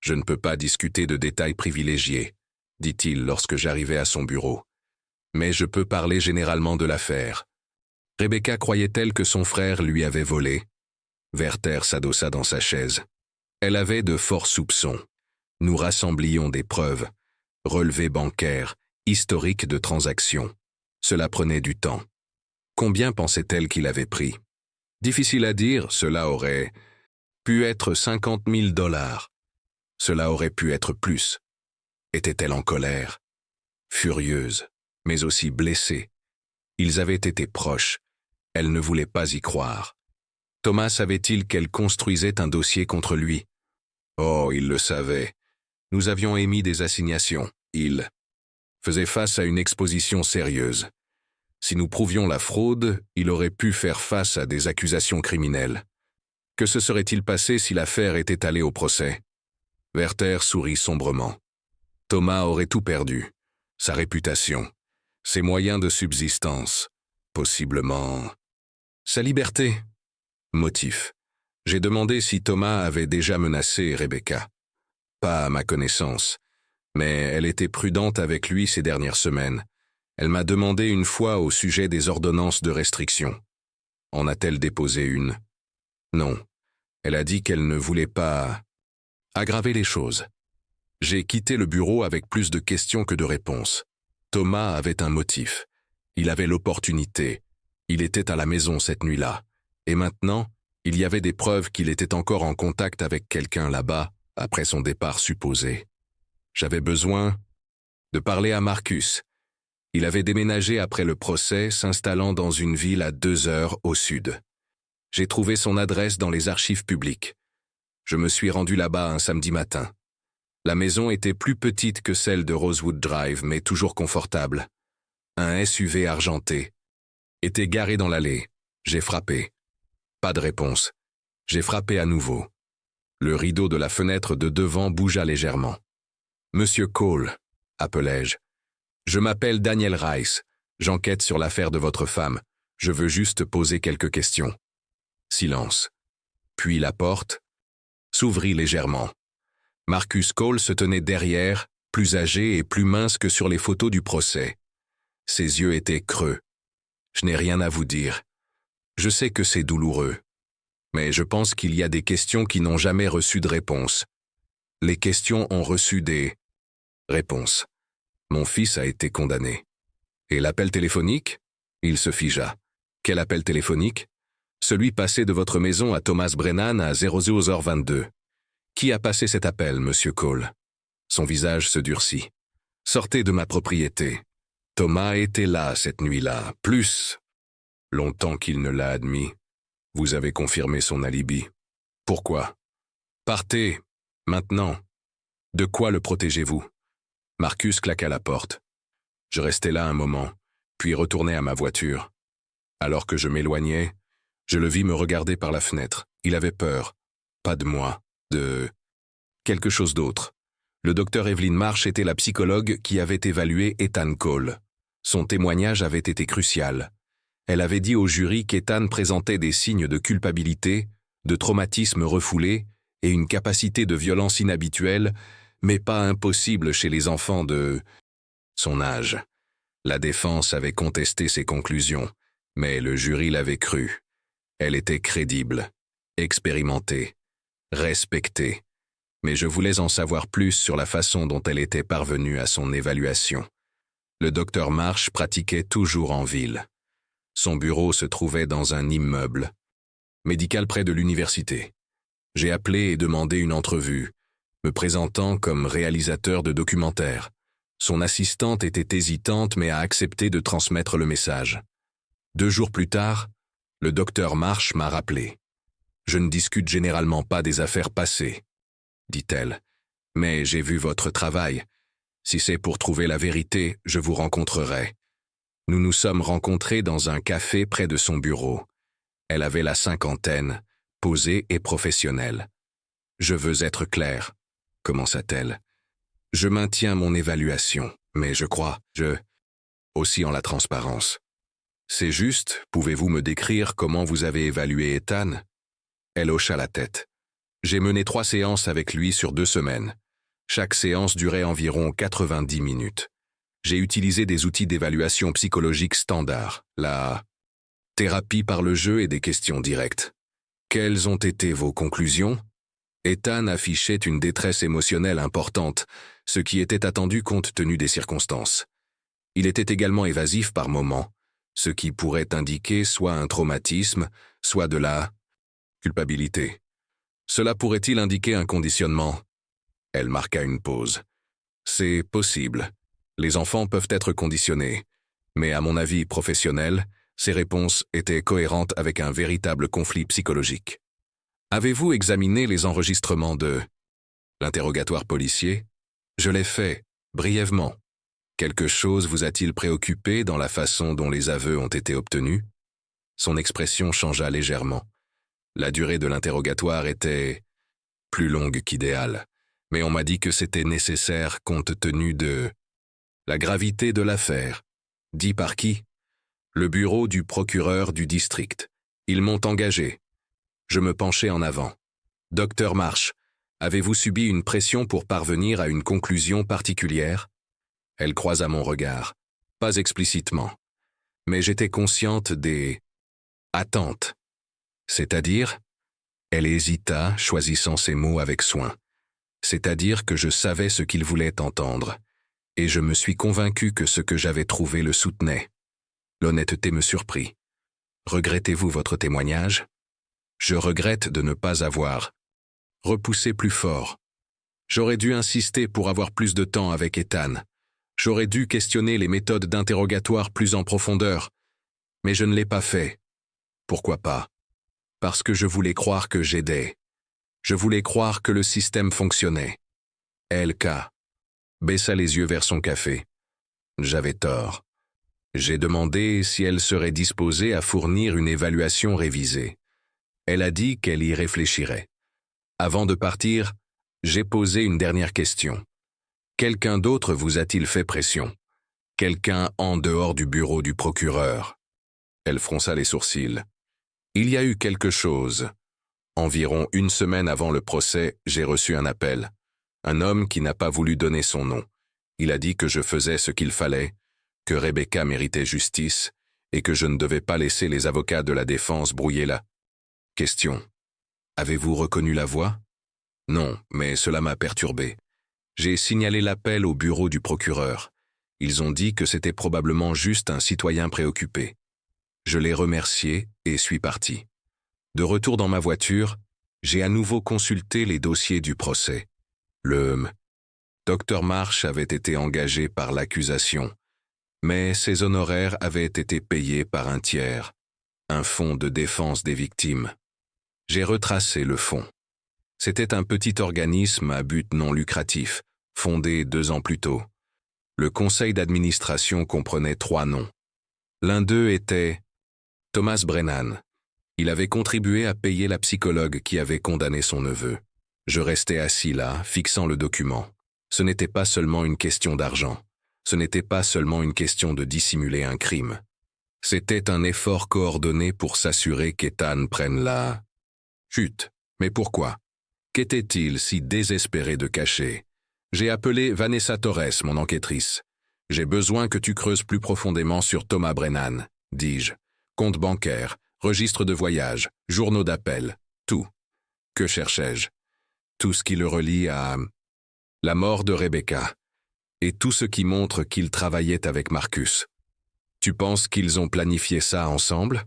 Speaker 1: « Je ne peux pas discuter de détails privilégiés », dit-il lorsque j'arrivai à son bureau. « Mais je peux parler généralement de l'affaire. Rebecca croyait-elle que son frère lui avait volé ?» Werther s'adossa dans sa chaise. Elle avait de forts soupçons. Nous rassemblions des preuves, relevés bancaires, historiques de transactions. Cela prenait du temps. Combien pensait-elle qu'il avait pris? Difficile à dire, cela aurait pu être 50 000 $. Cela aurait pu être plus. Était-elle en colère? Furieuse, mais aussi blessée. Ils avaient été proches. Elle ne voulait pas y croire. Thomas savait-il qu'elle construisait un dossier contre lui? Oh, il le savait. Nous avions émis des assignations. Il faisait face à une exposition sérieuse. Si nous prouvions la fraude, il aurait pu faire face à des accusations criminelles. Que se serait-il passé si l'affaire était allée au procès? Werther sourit sombrement. Thomas aurait tout perdu. Sa réputation, ses moyens de subsistance, possiblement sa liberté. Motif. J'ai demandé si Thomas avait déjà menacé Rebecca. Pas à ma connaissance, mais elle était prudente avec lui ces dernières semaines. Elle m'a demandé une fois au sujet des ordonnances de restriction. En a-t-elle déposé une? Non. Elle a dit qu'elle ne voulait pas aggraver les choses. J'ai quitté le bureau avec plus de questions que de réponses. Thomas avait un motif. Il avait l'opportunité. Il était à la maison cette nuit-là. Et maintenant, il y avait des preuves qu'il était encore en contact avec quelqu'un là-bas, après son départ supposé. J'avais besoin de parler à Marcus. Il avait déménagé après le procès, s'installant dans une ville à 2 heures au sud. J'ai trouvé son adresse dans les archives publiques. Je me suis rendu là-bas un samedi matin. La maison était plus petite que celle de Rosewood Drive, mais toujours confortable. Un SUV argenté était garé dans l'allée. J'ai frappé. Pas de réponse. J'ai frappé à nouveau. Le rideau de la fenêtre de devant bougea légèrement. « Monsieur Cole », appelai-je. « Je m'appelle Daniel Rice. J'enquête sur l'affaire de votre femme. Je veux juste poser quelques questions. » Silence. Puis la porte s'ouvrit légèrement. Marcus Cole se tenait derrière, plus âgé et plus mince que sur les photos du procès. Ses yeux étaient creux. « Je n'ai rien à vous dire. Je sais que c'est douloureux. Mais je pense qu'il y a des questions qui n'ont jamais reçu de réponse. Les questions ont reçu des réponses. Mon fils a été condamné. Et l'appel téléphonique? Il se figea. Quel appel téléphonique? Celui passé de votre maison à Thomas Brennan à 00h22. Qui a passé cet appel, monsieur Cole? Son visage se durcit. Sortez de ma propriété. Thomas était là cette nuit-là, plus longtemps qu'il ne l'a admis. Vous avez confirmé son alibi. Pourquoi? Partez, maintenant. De quoi le protégez-vous? Marcus claqua la porte. Je restai là un moment, puis retournai à ma voiture. Alors que je m'éloignais, je le vis me regarder par la fenêtre. Il avait peur. Pas de moi, de quelque chose d'autre. Le docteur Evelyn Marsh était la psychologue qui avait évalué Ethan Cole. Son témoignage avait été crucial. Elle avait dit au jury qu'Ethan présentait des signes de culpabilité, de traumatisme refoulé et une capacité de violence inhabituelle, mais pas impossible chez les enfants de son âge. La défense avait contesté ses conclusions, mais le jury l'avait cru. Elle était crédible, expérimentée, respectée, mais je voulais en savoir plus sur la façon dont elle était parvenue à son évaluation. Le docteur Marsh pratiquait toujours en ville. Son bureau se trouvait dans un immeuble médical près de l'université. J'ai appelé et demandé une entrevue, me présentant comme réalisateur de documentaires. Son assistante était hésitante mais a accepté de transmettre le message. 2 jours plus tard, le docteur Marsh m'a rappelé. « Je ne discute généralement pas des affaires passées, » dit-elle, « mais j'ai vu votre travail. Si c'est pour trouver la vérité, je vous rencontrerai. » Nous nous sommes rencontrés dans un café près de son bureau. Elle avait la cinquantaine, posée et professionnelle. « Je veux être claire, » commença-t-elle. « Je maintiens mon évaluation, mais je crois, aussi en la transparence. C'est juste, pouvez-vous me décrire comment vous avez évalué Ethan? » Elle hocha la tête. « J'ai mené 3 séances avec lui sur 2 semaines. Chaque séance durait environ 90 minutes. J'ai utilisé des outils d'évaluation psychologique standards, la thérapie par le jeu et des questions directes. Quelles ont été vos conclusions? » Ethan affichait une détresse émotionnelle importante, ce qui était attendu compte tenu des circonstances. Il était également évasif par moments, ce qui pourrait indiquer soit un traumatisme, soit de la culpabilité. Cela pourrait-il indiquer un conditionnement? Elle marqua une pause. C'est possible. Les enfants peuvent être conditionnés, mais à mon avis professionnel, ces réponses étaient cohérentes avec un véritable conflit psychologique. Avez-vous examiné les enregistrements de l'interrogatoire policier? Je l'ai fait, brièvement. Quelque chose vous a-t-il préoccupé dans la façon dont les aveux ont été obtenus? Son expression changea légèrement. La durée de l'interrogatoire était plus longue qu'idéale, mais on m'a dit que c'était nécessaire compte tenu de la gravité de l'affaire. Dit par qui? Le bureau du procureur du district. Ils m'ont engagé. Je me penchai en avant. Docteur Marsh, avez-vous subi une pression pour parvenir à une conclusion particulière? Elle croisa mon regard. Pas explicitement. Mais j'étais consciente des attentes. C'est-à-dire? Elle hésita, choisissant ses mots avec soin. C'est-à-dire que je savais ce qu'il voulait entendre, et je me suis convaincu que ce que j'avais trouvé le soutenait. L'honnêteté me surprit. Regrettez-vous votre témoignage? Je regrette de ne pas avoir repoussé plus fort. J'aurais dû insister pour avoir plus de temps avec Ethan. J'aurais dû questionner les méthodes d'interrogatoire plus en profondeur, mais je ne l'ai pas fait. Pourquoi pas? Parce que je voulais croire que j'aidais. Je voulais croire que le système fonctionnait. LK baissa les yeux vers son café. J'avais tort. J'ai demandé si elle serait disposée à fournir une évaluation révisée. Elle a dit qu'elle y réfléchirait. Avant de partir, j'ai posé une dernière question. Quelqu'un d'autre vous a-t-il fait pression? Quelqu'un en dehors du bureau du procureur? Elle fronça les sourcils. Il y a eu quelque chose. Environ 1 semaine avant le procès, j'ai reçu un appel. Un homme qui n'a pas voulu donner son nom. Il a dit que je faisais ce qu'il fallait, que Rebecca méritait justice et que je ne devais pas laisser les avocats de la défense brouiller la question. Avez-vous reconnu la voix? Non, mais cela m'a perturbé. J'ai signalé l'appel au bureau du procureur. Ils ont dit que c'était probablement juste un citoyen préoccupé. Je l'ai remercié et suis parti. De retour dans ma voiture, j'ai à nouveau consulté les dossiers du procès. Le Dr Marsh avait été engagé par l'accusation, Mais ces honoraires avaient été payés par un tiers, un fonds de défense des victimes. J'ai retracé le fonds. C'était un petit organisme à but non lucratif, fondé 2 ans plus tôt. Le conseil d'administration comprenait 3 noms. L'un d'eux était Thomas Brennan. Il avait contribué à payer la psychologue qui avait condamné son neveu. Je restais assis là, fixant le document. Ce n'était pas seulement une question d'argent. Ce n'était pas seulement une question de dissimuler un crime. C'était un effort coordonné pour s'assurer qu'Ethan prenne la chute. Mais pourquoi? Qu'était-il si désespéré de cacher? J'ai appelé Vanessa Torres, mon enquêtrice. J'ai besoin que tu creuses plus profondément sur Thomas Brennan, dis-je. Compte bancaire, registre de voyage, journaux d'appel, tout. Que cherchais-je? Tout ce qui le relie à la mort de Rebecca, et tout ce qui montre qu'il travaillait avec Marcus. Tu penses qu'ils ont planifié ça ensemble?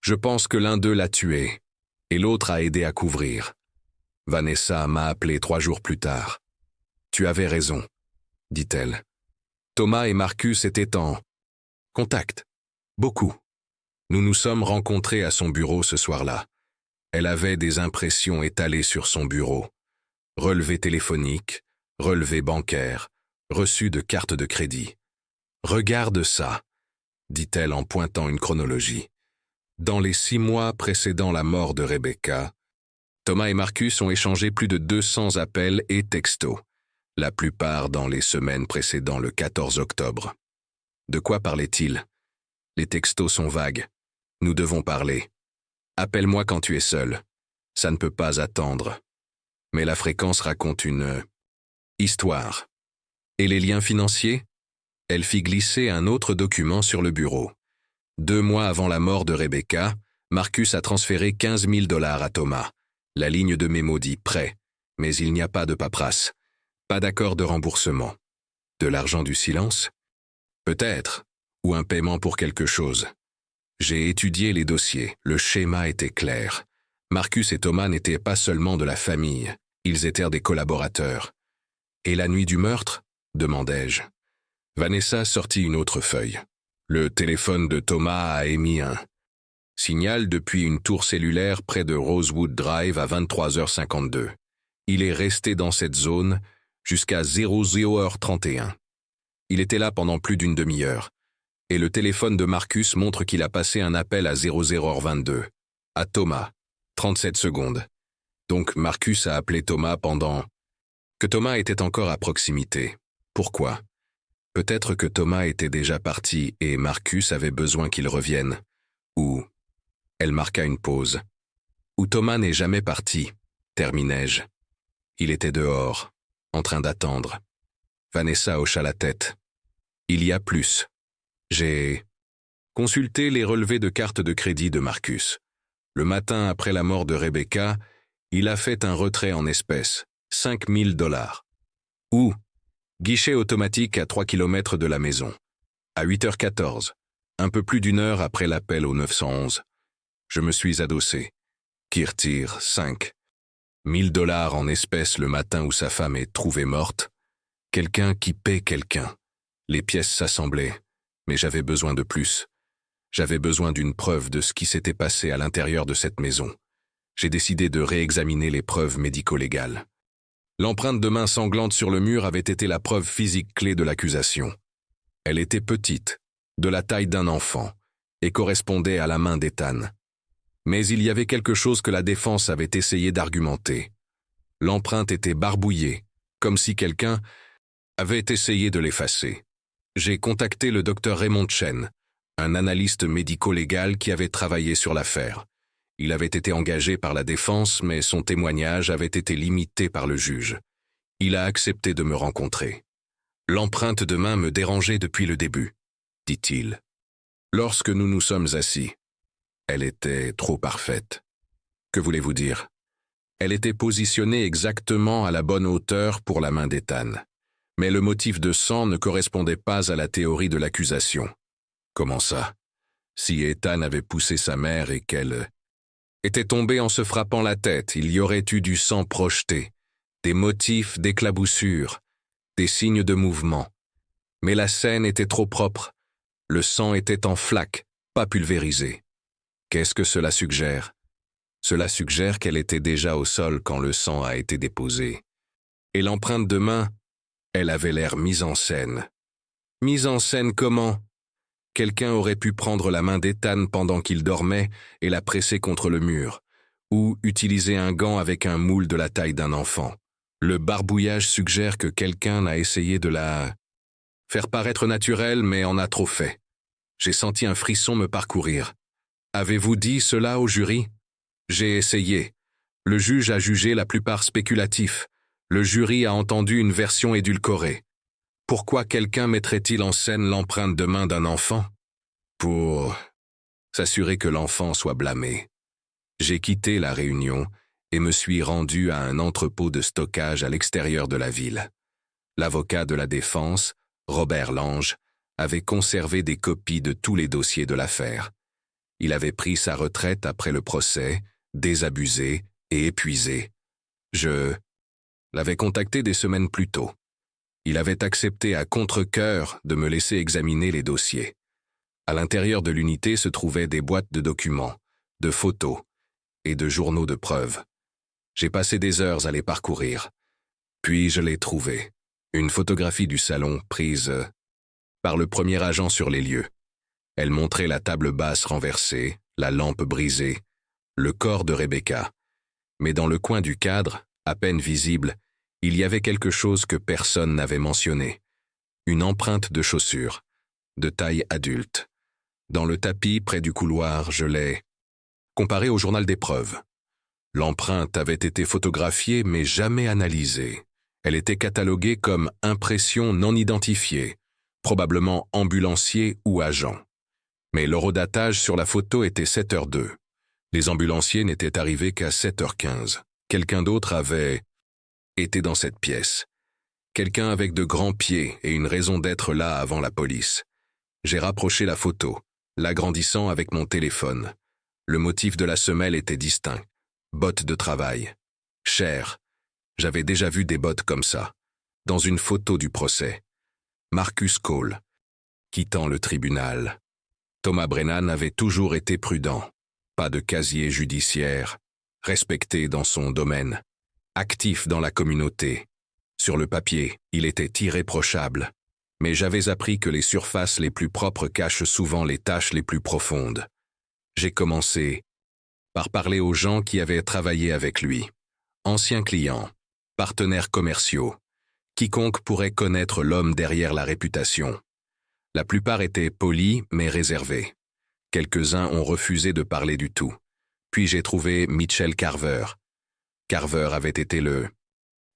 Speaker 1: Je pense que l'un d'eux l'a tué, et l'autre a aidé à couvrir. Vanessa m'a appelé 3 jours plus tard. Tu avais raison, dit-elle. Thomas et Marcus étaient en contact. Beaucoup. Nous nous sommes rencontrés à son bureau ce soir-là. Elle avait des impressions étalées sur son bureau. Relevés téléphoniques, relevés bancaires, reçus de cartes de crédit. Regarde ça, dit-elle en pointant une chronologie. Dans les 6 mois précédant la mort de Rebecca, Thomas et Marcus ont échangé plus de 200 appels et textos, la plupart dans les semaines précédant le 14 octobre. De quoi parlaient-ils? Les textos sont vagues. Nous devons parler. Appelle-moi quand tu es seul. Ça ne peut pas attendre. Mais la fréquence raconte une histoire. Et les liens financiers? Elle fit glisser un autre document sur le bureau. 2 mois avant la mort de Rebecca, Marcus a transféré 15 000 $ à Thomas. La ligne de mémo dit prêt, mais il n'y a pas de paperasse. Pas d'accord de remboursement. De l'argent du silence? Peut-être, ou un paiement pour quelque chose. J'ai étudié les dossiers, le schéma était clair. Marcus et Thomas n'étaient pas seulement de la famille, ils étaient des collaborateurs. Et la nuit du meurtre? Demandai-je. Vanessa sortit une autre feuille. Le téléphone de Thomas a émis un signal depuis une tour cellulaire près de Rosewood Drive à 23h52. Il est resté dans cette zone jusqu'à 00h31. Il était là pendant plus d'une demi-heure. Et le téléphone de Marcus montre qu'il a passé un appel à 00h22. À Thomas. 37 secondes. Donc Marcus a appelé Thomas pendant que Thomas était encore à proximité. Pourquoi? Peut-être que Thomas était déjà parti et Marcus avait besoin qu'il revienne. Ou elle marqua une pause. Ou Thomas n'est jamais parti, terminai-je. Il était dehors, en train d'attendre. Vanessa hocha la tête. Il y a plus. J'ai consulté les relevés de carte de crédit de Marcus. Le matin après la mort de Rebecca, il a fait un retrait en espèces, 5 000 $. Ou guichet automatique à 3 km de la maison. À 8h14, un peu plus d'1 heure après l'appel au 911. Je me suis adossé. Kirtir, 5 000 $ en espèces le matin où sa femme est trouvée morte. Quelqu'un qui paie quelqu'un. Les pièces s'assemblaient, mais j'avais besoin de plus. J'avais besoin d'une preuve de ce qui s'était passé à l'intérieur de cette maison. J'ai décidé de réexaminer les preuves médico-légales. L'empreinte de main sanglante sur le mur avait été la preuve physique clé de l'accusation. Elle était petite, de la taille d'un enfant, et correspondait à la main d'Ethan. Mais il y avait quelque chose que la défense avait essayé d'argumenter. L'empreinte était barbouillée, comme si quelqu'un avait essayé de l'effacer. J'ai contacté le docteur Raymond Chen, un analyste médico-légal qui avait travaillé sur l'affaire. Il avait été engagé par la défense, mais son témoignage avait été limité par le juge. Il a accepté de me rencontrer. L'empreinte de main me dérangeait depuis le début, dit-il. Lorsque nous nous sommes assis, elle était trop parfaite. Que voulez-vous dire? Elle était positionnée exactement à la bonne hauteur pour la main d'Ethan. Mais le motif de sang ne correspondait pas à la théorie de l'accusation. Comment ça? Si Ethan avait poussé sa mère et qu'elle était tombée en se frappant la tête, il y aurait eu du sang projeté, des motifs d'éclaboussure, des signes de mouvement. Mais la scène était trop propre, Le sang était en flaques, pas pulvérisé. Qu'est-ce que cela suggère? Cela suggère qu'elle était déjà au sol quand le sang a été déposé. Et l'empreinte de main, elle avait l'air mise en scène. Mise en scène comment? Quelqu'un aurait pu prendre la main d'Ethan pendant qu'il dormait et la presser contre le mur, ou utiliser un gant avec un moule de la taille d'un enfant. Le barbouillage suggère que quelqu'un a essayé de la faire paraître naturelle, mais en a trop fait. J'ai senti un frisson me parcourir. Avez-vous dit cela au jury? J'ai essayé. Le juge a jugé la plupart spéculatifs. Le jury a entendu une version édulcorée. Pourquoi quelqu'un mettrait-il en scène l'empreinte de main d'un enfant? Pour s'assurer que l'enfant soit blâmé. J'ai quitté la réunion et me suis rendu à un entrepôt de stockage à l'extérieur de la ville. L'avocat de la défense, Robert Lange, avait conservé des copies de tous les dossiers de l'affaire. Il avait pris sa retraite après le procès, désabusé et épuisé. Je l'avais contacté des semaines plus tôt. Il avait accepté à contre-cœur de me laisser examiner les dossiers. À l'intérieur de l'unité se trouvaient des boîtes de documents, de photos et de journaux de preuves. J'ai passé des heures à les parcourir. Puis je l'ai trouvé. Une photographie du salon prise par le premier agent sur les lieux. Elle montrait la table basse renversée, la lampe brisée, le corps de Rebecca. Mais dans le coin du cadre, à peine visible, il y avait quelque chose que personne n'avait mentionné. Une empreinte de chaussure, de taille adulte. Dans le tapis près du couloir, je l'ai comparé au journal des preuves. L'empreinte avait été photographiée mais jamais analysée. Elle était cataloguée comme impression non identifiée, probablement ambulancier ou agent. Mais l'horodatage sur la photo était 7h02. Les ambulanciers n'étaient arrivés qu'à 7h15. Quelqu'un d'autre avait été dans cette pièce. Quelqu'un avec de grands pieds et une raison d'être là avant la police. J'ai rapproché la photo, l'agrandissant avec mon téléphone. Le motif de la semelle était distinct. Bottes de travail. Chair. J'avais déjà vu des bottes comme ça. Dans une photo du procès. Marcus Cole. Quittant le tribunal. Thomas Brennan avait toujours été prudent. Pas de casier judiciaire. Respecté dans son domaine. Actif dans la communauté. Sur le papier, il était irréprochable. Mais j'avais appris que les surfaces les plus propres cachent souvent les tâches les plus profondes. J'ai commencé par parler aux gens qui avaient travaillé avec lui. Anciens clients, partenaires commerciaux, quiconque pourrait connaître l'homme derrière la réputation. La plupart étaient polis mais réservés. Quelques-uns ont refusé de parler du tout. Puis j'ai trouvé Mitchell Carver. Carver avait été le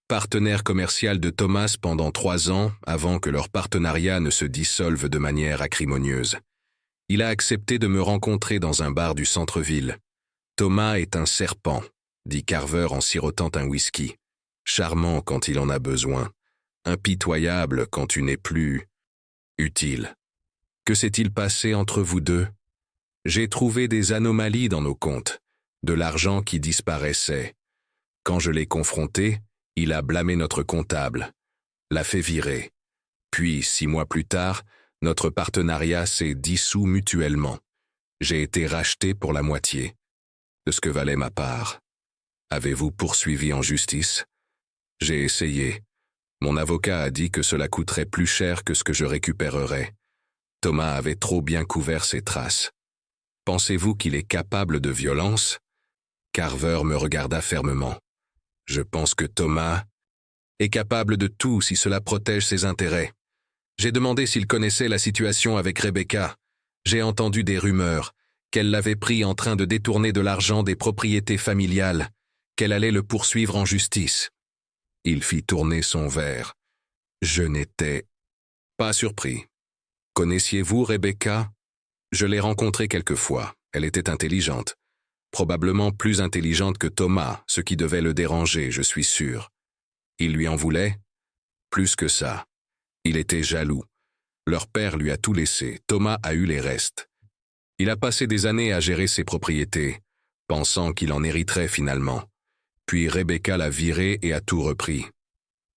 Speaker 1: partenaire commercial de Thomas pendant 3 ans avant que leur partenariat ne se dissolve de manière acrimonieuse. Il a accepté de me rencontrer dans un bar du centre-ville. Thomas est un serpent, dit Carver en sirotant un whisky. Charmant quand il en a besoin. Impitoyable quand tu n'es plus utile. Que s'est-il passé entre vous deux? J'ai trouvé des anomalies dans nos comptes, de l'argent qui disparaissait. Quand je l'ai confronté, il a blâmé notre comptable, l'a fait virer. Puis, 6 mois plus tard, notre partenariat s'est dissous mutuellement. J'ai été racheté pour la moitié de ce que valait ma part. Avez-vous poursuivi en justice? J'ai essayé. Mon avocat a dit que cela coûterait plus cher que ce que je récupérerais. Thomas avait trop bien couvert ses traces. Pensez-vous qu'il est capable de violence? Carver me regarda fermement. Je pense que Thomas est capable de tout si cela protège ses intérêts. J'ai demandé s'il connaissait la situation avec Rebecca. J'ai entendu des rumeurs, qu'elle l'avait pris en train de détourner de l'argent des propriétés familiales, qu'elle allait le poursuivre en justice. Il fit tourner son verre. Je n'étais pas surpris. Connaissiez-vous Rebecca? Je l'ai rencontrée quelques fois. Elle était intelligente. Probablement plus intelligente que Thomas, ce qui devait le déranger, je suis sûr. Il lui en voulait? Plus que ça. Il était jaloux. Leur père lui a tout laissé. Thomas a eu les restes. Il a passé des années à gérer ses propriétés, pensant qu'il en hériterait finalement. Puis Rebecca l'a viré et a tout repris.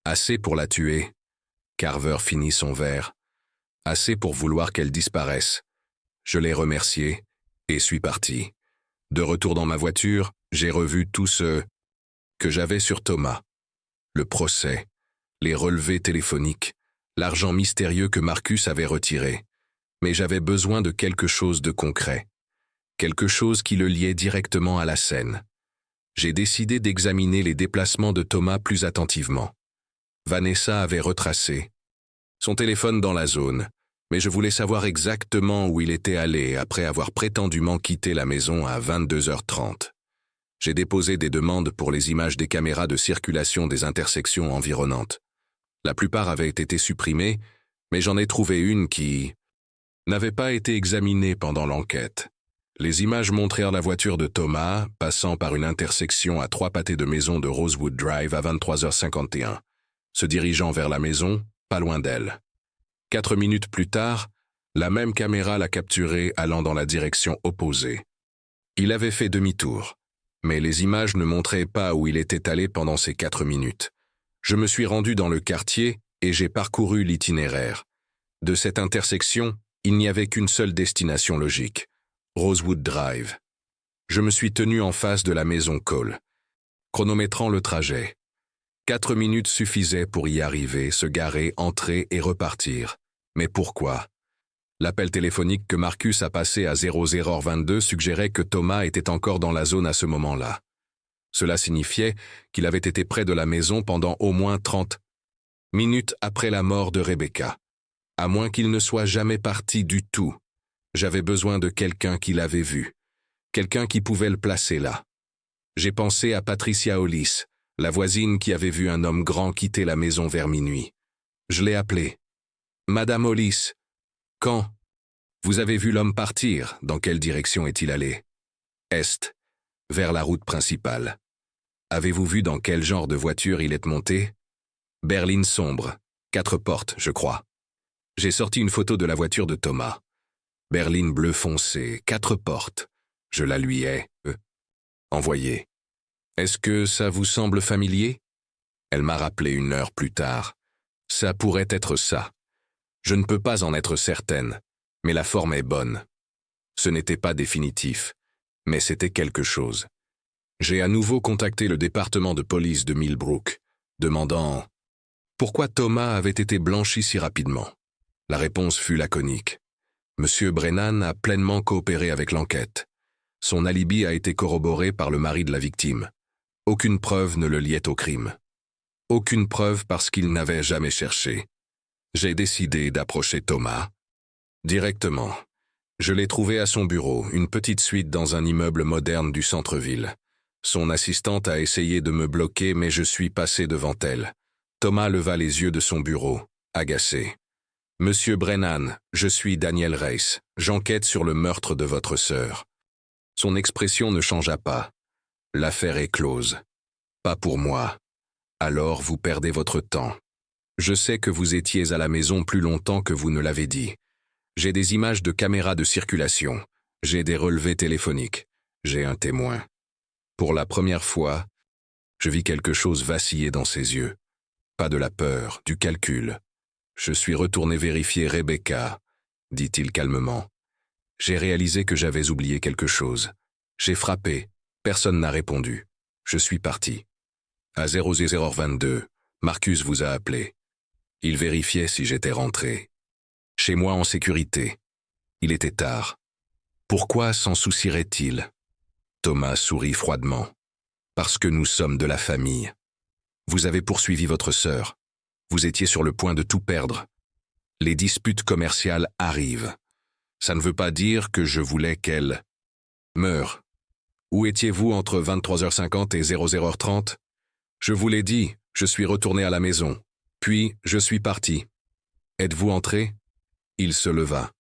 Speaker 1: Assez pour la tuer. Carver finit son verre. Assez pour vouloir qu'elle disparaisse. Je l'ai remerciée et suis parti. De retour dans ma voiture, j'ai revu tout ce que j'avais sur Thomas. Le procès, les relevés téléphoniques, l'argent mystérieux que Marcus avait retiré. Mais j'avais besoin de quelque chose de concret. Quelque chose qui le liait directement à la scène. J'ai décidé d'examiner les déplacements de Thomas plus attentivement. Vanessa avait retracé son téléphone dans la zone, mais je voulais savoir exactement où il était allé après avoir prétendument quitté la maison à 22h30. J'ai déposé des demandes pour les images des caméras de circulation des intersections environnantes. La plupart avaient été supprimées, mais j'en ai trouvé une qui n'avait pas été examinée pendant l'enquête. Les images montrèrent la voiture de Thomas passant par une intersection à 3 pâtés de maison de Rosewood Drive à 23h51, se dirigeant vers la maison, pas loin d'elle. 4 minutes plus tard, la même caméra l'a capturé allant dans la direction opposée. Il avait fait demi-tour, mais les images ne montraient pas où il était allé pendant ces 4 minutes. Je me suis rendu dans le quartier et j'ai parcouru l'itinéraire. De cette intersection, il n'y avait qu'une seule destination logique, Rosewood Drive. Je me suis tenu en face de la maison Cole, chronométrant le trajet. 4 minutes suffisaient pour y arriver, se garer, entrer et repartir. Mais pourquoi? L'appel téléphonique que Marcus a passé à 00h22 suggérait que Thomas était encore dans la zone à ce moment-là. Cela signifiait qu'il avait été près de la maison pendant au moins 30 minutes après la mort de Rebecca. À moins qu'il ne soit jamais parti du tout. J'avais besoin de quelqu'un qui l'avait vu. Quelqu'un qui pouvait le placer là. J'ai pensé à Patricia Hollis, la voisine qui avait vu un homme grand quitter la maison vers minuit. Je l'ai appelée. « Madame Hollis, quand vous avez vu l'homme partir, dans quelle direction est-il allé? » « Est, vers la route principale. » « Avez-vous vu dans quel genre de voiture il est monté? » « Berline sombre, 4 portes, je crois. » J'ai sorti une photo de la voiture de Thomas. Berline bleu foncé, 4 portes. Je la lui ai envoyée. « Est-ce que ça vous semble familier? » Elle m'a rappelé 1 heure plus tard. « Ça pourrait être ça. Je ne peux pas en être certaine, mais la forme est bonne. » Ce n'était pas définitif, mais c'était quelque chose. J'ai à nouveau contacté le département de police de Millbrook, demandant pourquoi Thomas avait été blanchi si rapidement. La réponse fut laconique. Monsieur Brennan a pleinement coopéré avec l'enquête. Son alibi a été corroboré par le mari de la victime. Aucune preuve ne le liait au crime. Aucune preuve parce qu'il n'avait jamais cherché. J'ai décidé d'approcher Thomas directement. Je l'ai trouvé à son bureau, une petite suite dans un immeuble moderne du centre-ville. Son assistante a essayé de me bloquer, mais je suis passé devant elle. Thomas leva les yeux de son bureau, agacé. « Monsieur Brennan, je suis Daniel Reiss. J'enquête sur le meurtre de votre sœur. » Son expression ne changea pas. « L'affaire est close. Pas pour moi. Alors vous perdez votre temps. Je sais que vous étiez à la maison plus longtemps que vous ne l'avez dit. J'ai des images de caméras de circulation. J'ai des relevés téléphoniques. J'ai un témoin. » Pour la première fois, je vis quelque chose vaciller dans ses yeux. Pas de la peur, du calcul. « Je suis retourné vérifier Rebecca, » dit-il calmement. J'ai réalisé que j'avais oublié quelque chose. J'ai frappé. Personne n'a répondu. Je suis parti. À 00h22, Marcus vous a appelé. Il vérifiait si j'étais rentré. Chez moi en sécurité. Il était tard. Pourquoi s'en soucierait-il? Thomas sourit froidement. Parce que nous sommes de la famille. Vous avez poursuivi votre sœur. Vous étiez sur le point de tout perdre. Les disputes commerciales arrivent. Ça ne veut pas dire que je voulais qu'elle meure. Où étiez-vous entre 23h50 et 00h30? Je vous l'ai dit, je suis retourné à la maison. Puis, je suis parti. Êtes-vous entré? Il se leva.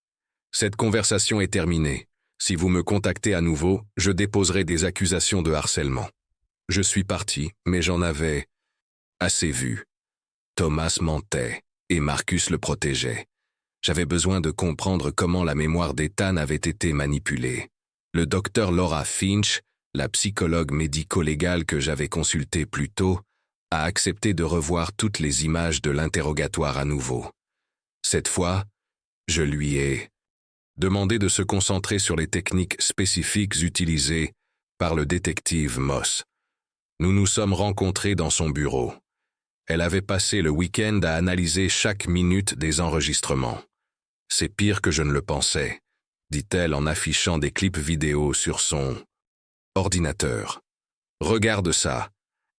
Speaker 1: Cette conversation est terminée. Si vous me contactez à nouveau, je déposerai des accusations de harcèlement. Je suis parti, mais j'en avais assez vu. Thomas mentait, et Marcus le protégeait. J'avais besoin de comprendre comment la mémoire d'Ethan avait été manipulée. Le docteur Laura Finch, la psychologue médico-légale que j'avais consultée plus tôt, a accepté de revoir toutes les images de l'interrogatoire à nouveau. Cette fois, Je lui ai demandé de se concentrer sur les techniques spécifiques utilisées par le détective Moss. Nous nous sommes rencontrés dans son bureau. Elle avait passé le week-end à analyser chaque minute des enregistrements. C'est pire que je ne le pensais, dit-elle en affichant des clips vidéo sur son ordinateur. Regarde ça.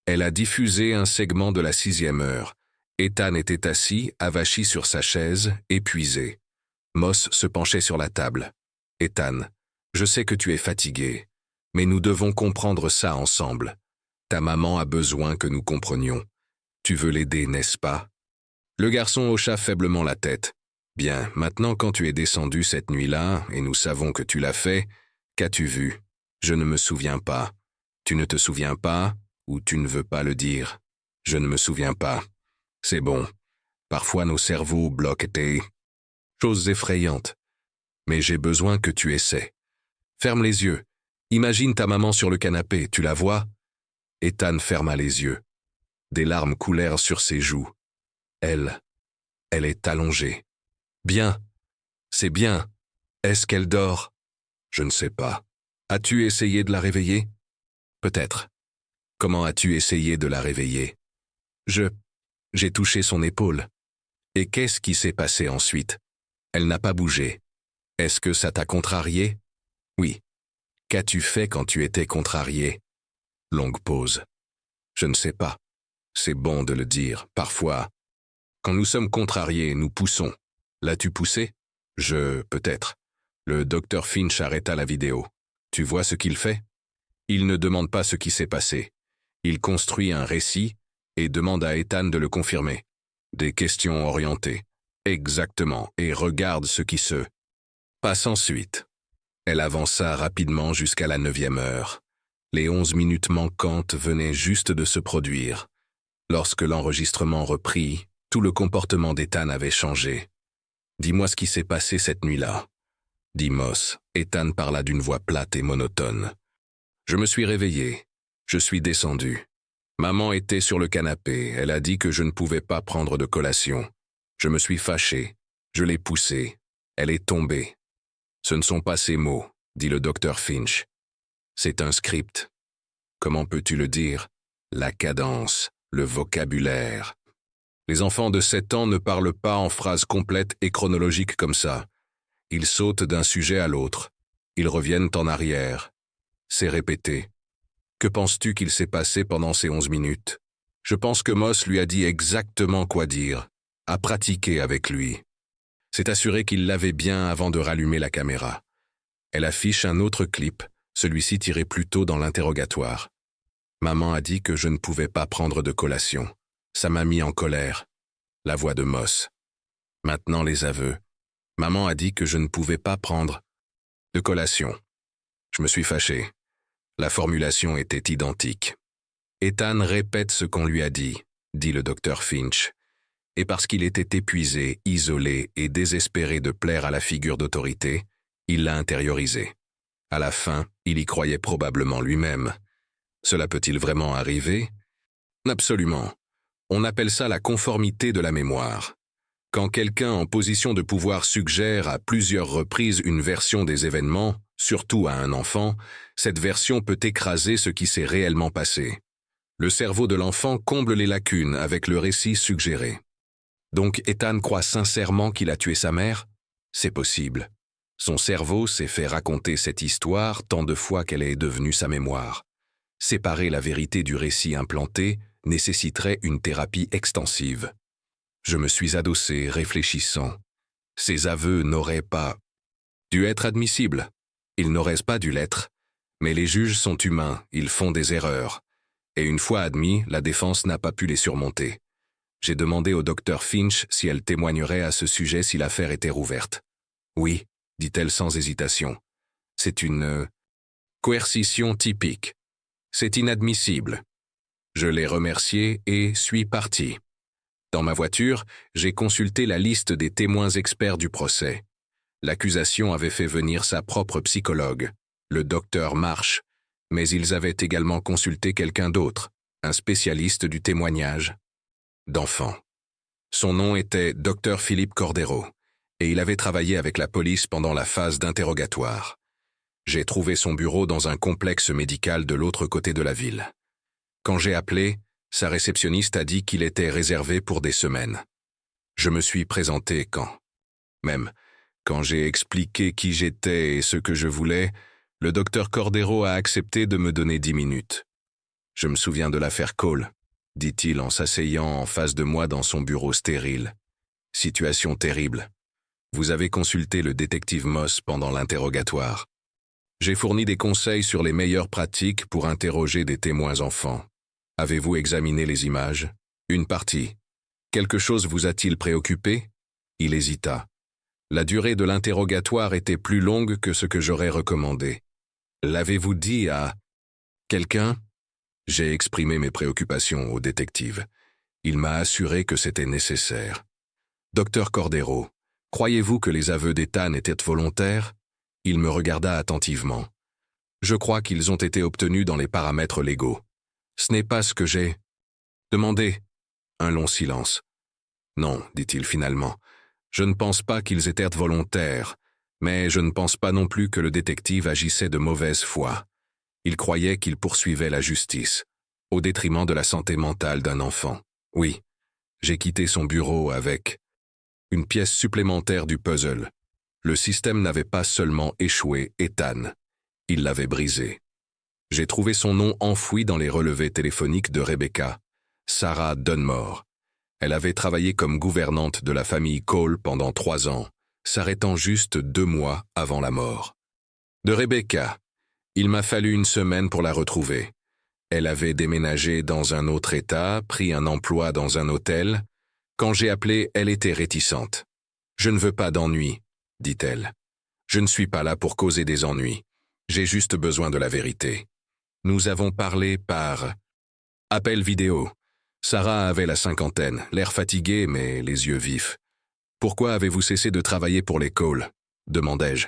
Speaker 1: Elle a diffusé un segment de la 6e heure. Ethan était assis, avachi sur sa chaise, épuisé. Moss se penchait sur la table. Ethan, je sais que tu es fatigué, mais nous devons comprendre ça ensemble. Ta maman a besoin que nous comprenions. Tu veux l'aider, n'est-ce pas? Le garçon hocha faiblement la tête. Bien, maintenant quand tu es descendu cette nuit-là, et nous savons que tu l'as fait, qu'as-tu vu? Je ne me souviens pas. Tu ne te souviens pas, ou tu ne veux pas le dire? Je ne me souviens pas. C'est bon. Parfois nos cerveaux bloquent des choses effrayantes. Mais j'ai besoin que tu essaies. Ferme les yeux. Imagine ta maman sur le canapé, tu la vois? Ethan ferma les yeux. Des larmes coulèrent sur ses joues. Elle est allongée. Bien. C'est bien. Est-ce qu'elle dort? Je ne sais pas. As-tu essayé de la réveiller? Peut-être. Comment as-tu essayé de la réveiller? J'ai touché son épaule. Et qu'est-ce qui s'est passé ensuite? Elle n'a pas bougé. Est-ce que ça t'a contrarié? Oui. Qu'as-tu fait quand tu étais contrarié? Longue pause. Je ne sais pas. C'est bon de le dire, parfois. Quand nous sommes contrariés, nous poussons. L'as-tu poussé? Peut-être. Le docteur Finch arrêta la vidéo. Tu vois ce qu'il fait? Il ne demande pas ce qui s'est passé. Il construit un récit et demande à Ethan de le confirmer. Des questions orientées. Exactement, et regarde ce qui se passe ensuite. Elle avança rapidement jusqu'à la 9e heure. Les 11 minutes manquantes venaient juste de se produire. Lorsque l'enregistrement reprit, tout le comportement d'Ethan avait changé. « Dis-moi ce qui s'est passé cette nuit-là », dit Moss. Ethan parla d'une voix plate et monotone. « Je me suis réveillé. Je suis descendu. Maman était sur le canapé. Elle a dit que je ne pouvais pas prendre de collation. Je me suis fâché. Je l'ai poussée. Elle est tombée. » « Ce ne sont pas ces mots, dit le docteur Finch. C'est un script. Comment peux-tu le dire? La cadence, le vocabulaire. Les enfants de 7 ans ne parlent pas en phrases complètes et chronologiques comme ça. Ils sautent d'un sujet à l'autre. Ils reviennent en arrière. C'est répété. Que penses-tu qu'il s'est passé pendant ces 11 minutes? Je pense que Moss lui a dit exactement quoi dire, a pratiqué avec lui. C'est assuré qu'il l'avait bien avant de rallumer la caméra. Elle affiche un autre clip, celui-ci tiré plus tôt dans l'interrogatoire. Maman a dit que je ne pouvais pas prendre de collation. Ça m'a mis en colère. La voix de Moss. Maintenant les aveux. Maman a dit que je ne pouvais pas prendre de collation. Je me suis fâché. La formulation était identique. Ethan répète ce qu'on lui a dit le docteur Finch. Et parce qu'il était épuisé, isolé et désespéré de plaire à la figure d'autorité, il l'a intériorisé. À la fin, il y croyait probablement lui-même. Cela peut-il vraiment arriver? Absolument. On appelle ça la conformité de la mémoire. Quand quelqu'un en position de pouvoir suggère à plusieurs reprises une version des événements, surtout à un enfant, cette version peut écraser ce qui s'est réellement passé. Le cerveau de l'enfant comble les lacunes avec le récit suggéré. Donc Ethan croit sincèrement qu'il a tué sa mère? C'est possible. Son cerveau s'est fait raconter cette histoire tant de fois qu'elle est devenue sa mémoire. Séparer la vérité du récit implanté nécessiterait une thérapie extensive. Je me suis adossé, réfléchissant. Ces aveux n'auraient pas dû être admissibles. Ils n'auraient pas dû l'être. Mais les juges sont humains, ils font des erreurs. Et une fois admis, la défense n'a pas pu les surmonter. J'ai demandé au docteur Finch si elle témoignerait à ce sujet si l'affaire était rouverte. Oui, dit-elle sans hésitation. C'est une coercition typique. C'est inadmissible. Je l'ai remercié et suis parti. Dans ma voiture, j'ai consulté la liste des témoins experts du procès. L'accusation avait fait venir sa propre psychologue, le docteur Marsh, mais ils avaient également consulté quelqu'un d'autre, un spécialiste du témoignage d'enfants. Son nom était Dr Philippe Cordero, et il avait travaillé avec la police pendant la phase d'interrogatoire. J'ai trouvé son bureau dans un complexe médical de l'autre côté de la ville. Quand j'ai appelé, sa réceptionniste a dit qu'il était réservé pour des semaines. Je me suis présenté quand j'ai expliqué qui j'étais et ce que je voulais, le docteur Cordero a accepté de me donner 10 minutes. Je me souviens de l'affaire Cole, dit-il en s'asseyant en face de moi dans son bureau stérile. Situation terrible. Vous avez consulté le détective Moss pendant l'interrogatoire. J'ai fourni des conseils sur les meilleures pratiques pour interroger des témoins enfants. Avez-vous examiné les images? Une partie. Quelque chose vous a-t-il préoccupé? Il hésita. La durée de l'interrogatoire était plus longue que ce que j'aurais recommandé. L'avez-vous dit à quelqu'un? J'ai exprimé mes préoccupations au détective. Il m'a assuré que c'était nécessaire. Docteur Cordero, croyez-vous que les aveux d'Ethan étaient volontaires? Il me regarda attentivement. Je crois qu'ils ont été obtenus dans les paramètres légaux. Ce n'est pas ce que j'ai demandé. Un long silence. Non, dit-il finalement. Je ne pense pas qu'ils étaient volontaires, mais je ne pense pas non plus que le détective agissait de mauvaise foi. Il croyait qu'il poursuivait la justice, au détriment de la santé mentale d'un enfant. Oui, j'ai quitté son bureau avec une pièce supplémentaire du puzzle. Le système n'avait pas seulement échoué, Ethan. Il l'avait brisé. J'ai trouvé son nom enfoui dans les relevés téléphoniques de Rebecca, Sarah Dunmore. Elle avait travaillé comme gouvernante de la famille Cole pendant 3 ans, s'arrêtant juste 2 mois avant la mort. De Rebecca, il m'a fallu 1 semaine pour la retrouver. Elle avait déménagé dans un autre État, pris un emploi dans un hôtel. Quand j'ai appelé, elle était réticente. « Je ne veux pas d'ennuis », dit-elle. « Je ne suis pas là pour causer des ennuis. J'ai juste besoin de la vérité. » Nous avons parlé par appel vidéo. Sarah avait la 50aine, l'air fatigué mais les yeux vifs. « Pourquoi avez-vous cessé de travailler pour les Cole ?» demandai-je.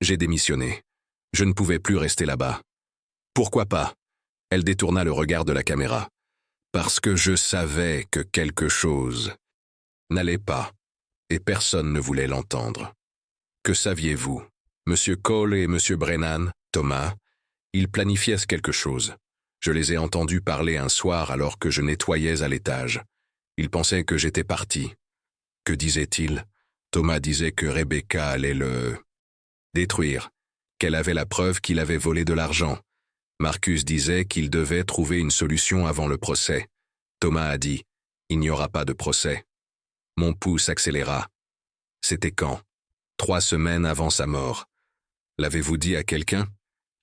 Speaker 1: J'ai démissionné. Je ne pouvais plus rester là-bas. « Pourquoi pas ?» Elle détourna le regard de la caméra. « Parce que je savais que quelque chose n'allait pas, et personne ne voulait l'entendre. » Que saviez-vous? Monsieur Cole et Monsieur Brennan, Thomas, ils planifiaient quelque chose. Je les ai entendus parler un soir alors que je nettoyais à l'étage. Ils pensaient que j'étais parti. Que disaient-ils? Thomas disait que Rebecca allait le détruire, qu'elle avait la preuve qu'il avait volé de l'argent. Marcus disait qu'il devait trouver une solution avant le procès. Thomas a dit « Il n'y aura pas de procès ». Mon pouls s'accéléra. C'était quand? 3 semaines avant sa mort. L'avez-vous dit à quelqu'un?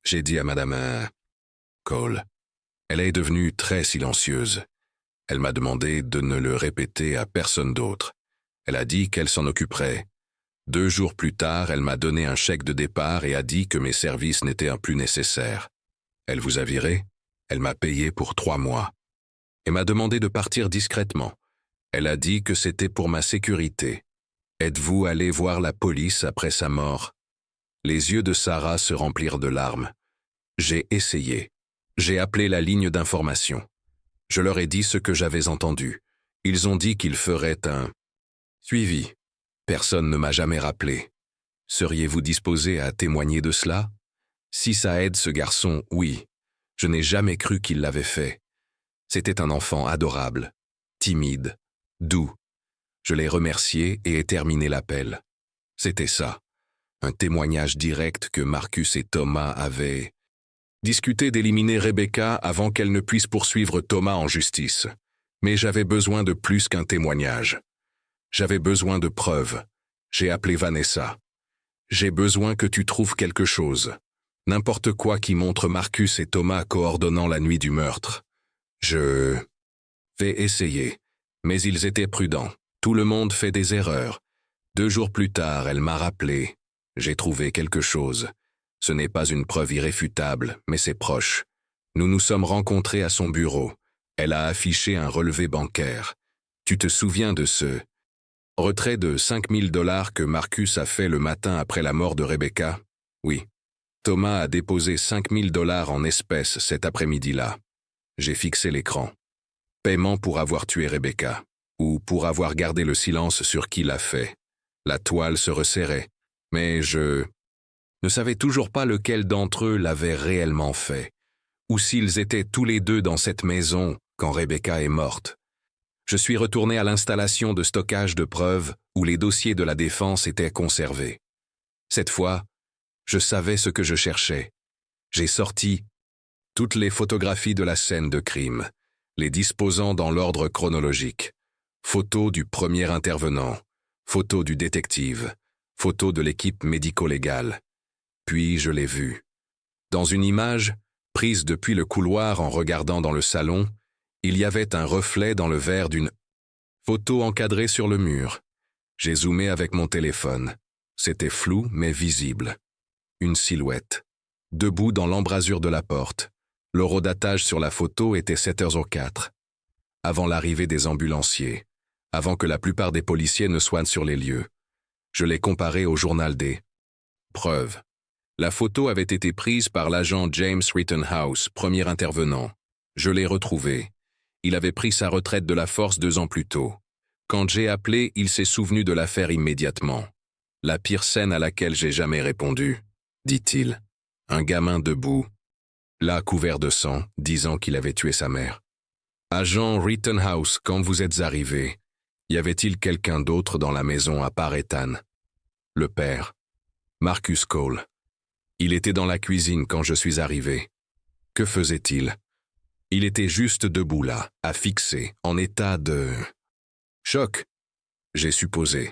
Speaker 1: J'ai dit à Madame Cole. Elle est devenue très silencieuse. Elle m'a demandé de ne le répéter à personne d'autre. Elle a dit qu'elle s'en occuperait. 2 jours plus tard, elle m'a donné un chèque de départ et a dit que mes services n'étaient plus nécessaires. Elle vous a viré? Elle m'a payé pour 3 mois. Et m'a demandé de partir discrètement. Elle a dit que c'était pour ma sécurité. Êtes-vous allé voir la police après sa mort? Les yeux de Sarah se remplirent de larmes. J'ai essayé. J'ai appelé la ligne d'information. Je leur ai dit ce que j'avais entendu. Ils ont dit qu'ils feraient un suivi. Personne ne m'a jamais rappelé. Seriez-vous disposé à témoigner de cela? Si ça aide ce garçon, oui. Je n'ai jamais cru qu'il l'avait fait. C'était un enfant adorable, timide, doux. Je l'ai remercié et ai terminé l'appel. C'était ça. Un témoignage direct que Marcus et Thomas avaient discuté d'éliminer Rebecca avant qu'elle ne puisse poursuivre Thomas en justice. Mais j'avais besoin de plus qu'un témoignage. J'avais besoin de preuves. J'ai appelé Vanessa. J'ai besoin que tu trouves quelque chose. N'importe quoi qui montre Marcus et Thomas coordonnant la nuit du meurtre. Je vais essayer. Mais ils étaient prudents. Tout le monde fait des erreurs. 2 jours plus tard, elle m'a rappelé. J'ai trouvé quelque chose. Ce n'est pas une preuve irréfutable, mais c'est proche. Nous nous sommes rencontrés à son bureau. Elle a affiché un relevé bancaire. Tu te souviens de ce retrait de 5 000 $ que Marcus a fait le matin après la mort de Rebecca? Oui. Thomas a déposé 5 000 $ en espèces cet après-midi-là. J'ai fixé l'écran. Paiement pour avoir tué Rebecca, ou pour avoir gardé le silence sur qui l'a fait. La toile se resserrait, mais je ne savais toujours pas lequel d'entre eux l'avait réellement fait, ou s'ils étaient tous les deux dans cette maison quand Rebecca est morte. Je suis retourné à l'installation de stockage de preuves où les dossiers de la défense étaient conservés. Cette fois, je savais ce que je cherchais. J'ai sorti toutes les photographies de la scène de crime, les disposant dans l'ordre chronologique. Photos du premier intervenant, photos du détective, photos de l'équipe médico-légale. Puis je l'ai vu. Dans une image, prise depuis le couloir en regardant dans le salon, il y avait un reflet dans le verre d'une photo encadrée sur le mur. J'ai zoomé avec mon téléphone. C'était flou mais visible. Une silhouette. Debout dans l'embrasure de la porte. L'horodatage sur la photo était 7h04. Avant l'arrivée des ambulanciers. Avant que la plupart des policiers ne soient sur les lieux. Je l'ai comparé au journal des preuves. La photo avait été prise par l'agent James Rittenhouse, premier intervenant. Je l'ai retrouvé. Il avait pris sa retraite de la force 2 ans plus tôt. Quand j'ai appelé, il s'est souvenu de l'affaire immédiatement. La pire scène à laquelle j'ai jamais répondu, dit-il. Un gamin debout, là couvert de sang, disant qu'il avait tué sa mère. Agent Rittenhouse, quand vous êtes arrivé, y avait-il quelqu'un d'autre dans la maison à part Ethan? Le père, Marcus Cole. Il était dans la cuisine quand je suis arrivé. Que faisait-il? Il était juste debout là, à fixer, en état de choc, j'ai supposé.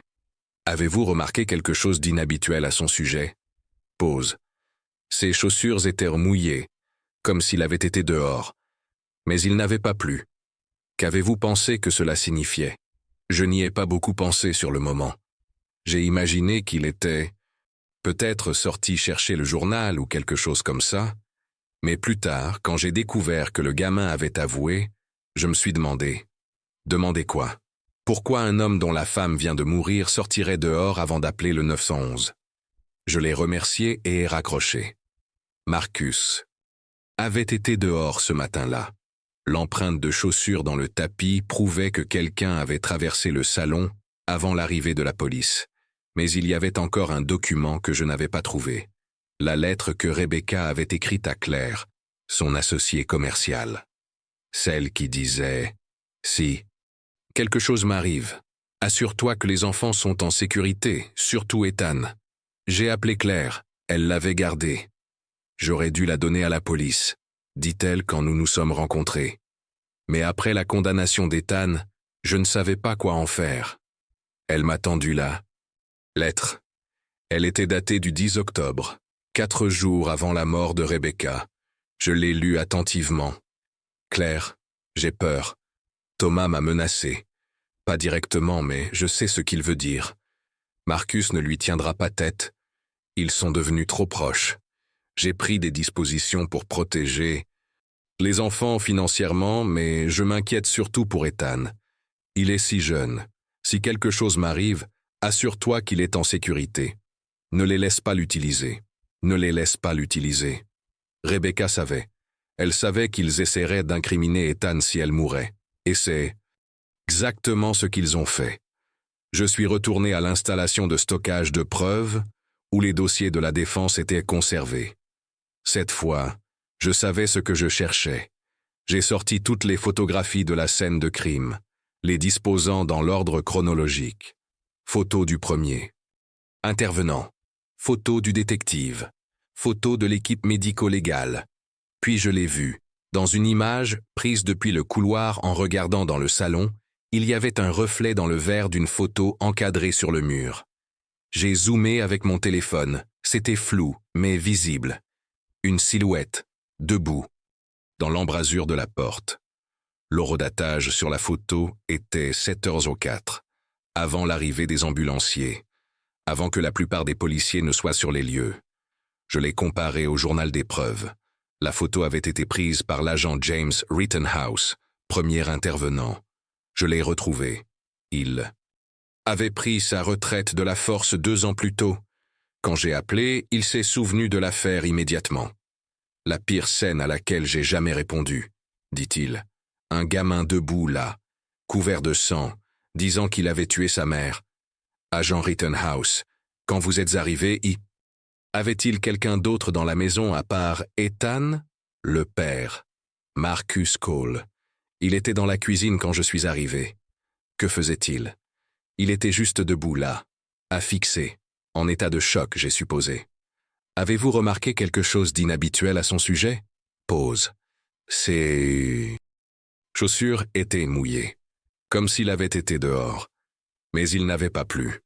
Speaker 1: Avez-vous remarqué quelque chose d'inhabituel à son sujet? Pause. Ses chaussures étaient mouillées, comme s'il avait été dehors. Mais il n'avait pas plu. Qu'avez-vous pensé que cela signifiait? Je n'y ai pas beaucoup pensé sur le moment. J'ai imaginé qu'il était peut-être sorti chercher le journal ou quelque chose comme ça. Mais plus tard, quand j'ai découvert que le gamin avait avoué, je me suis demandé. Demandé quoi? Pourquoi un homme dont la femme vient de mourir sortirait dehors avant d'appeler le 911? Je l'ai remercié et ai raccroché. Marcus avait été dehors ce matin-là. L'empreinte de chaussures dans le tapis prouvait que quelqu'un avait traversé le salon avant l'arrivée de la police. Mais il y avait encore un document que je n'avais pas trouvé. La lettre que Rebecca avait écrite à Claire, son associée commerciale. Celle qui disait « Si quelque chose m'arrive, assure-toi que les enfants sont en sécurité, surtout Ethan. » J'ai appelé Claire, elle l'avait gardée. J'aurais dû la donner à la police, dit-elle quand nous nous sommes rencontrés. Mais après la condamnation d'Ethan, je ne savais pas quoi en faire. Elle m'a tendu la lettre. Elle était datée du 10 octobre, 4 jours avant la mort de Rebecca. Je l'ai lue attentivement. Claire, j'ai peur. Thomas m'a menacé. Pas directement, mais je sais ce qu'il veut dire. Marcus ne lui tiendra pas tête. Ils sont devenus trop proches. J'ai pris des dispositions pour protéger les enfants financièrement, mais je m'inquiète surtout pour Ethan. Il est si jeune. Si quelque chose m'arrive, assure-toi qu'il est en sécurité. Ne les laisse pas l'utiliser. Ne les laisse pas l'utiliser. Rebecca savait. Elle savait qu'ils essaieraient d'incriminer Ethan si elle mourait. Et c'est exactement ce qu'ils ont fait. Je suis retourné à l'installation de stockage de preuves où les dossiers de la défense étaient conservés. Cette fois, je savais ce que je cherchais. J'ai sorti toutes les photographies de la scène de crime, les disposant dans l'ordre chronologique. Photo du premier intervenant, photo du détective, photo de l'équipe médico-légale. Puis je l'ai vu. Dans une image, prise depuis le couloir en regardant dans le salon, il y avait un reflet dans le verre d'une photo encadrée sur le mur. J'ai zoomé avec mon téléphone. C'était flou, mais visible. Une silhouette, debout, dans l'embrasure de la porte. L'horodatage sur la photo était 7h04, avant l'arrivée des ambulanciers, avant que la plupart des policiers ne soient sur les lieux. Je l'ai comparé au journal des preuves. La photo avait été prise par l'agent James Rittenhouse, premier intervenant. Je l'ai retrouvé. Il avait pris sa retraite de la force 2 ans plus tôt. Quand j'ai appelé, il s'est souvenu de l'affaire immédiatement. La pire scène à laquelle j'ai jamais répondu, dit-il. Un gamin debout là, couvert de sang, disant qu'il avait tué sa mère. Agent Rittenhouse, quand vous êtes arrivé, avait-il quelqu'un d'autre dans la maison à part Ethan, le père, Marcus Cole? Il était dans la cuisine quand je suis arrivé. Que faisait-il? Il était juste debout là, affixé, en état de choc, j'ai supposé. Avez-vous remarqué quelque chose d'inhabituel à son sujet? Pause. Ses chaussures étaient mouillées, comme s'il avait été dehors. Mais il n'avait pas plu.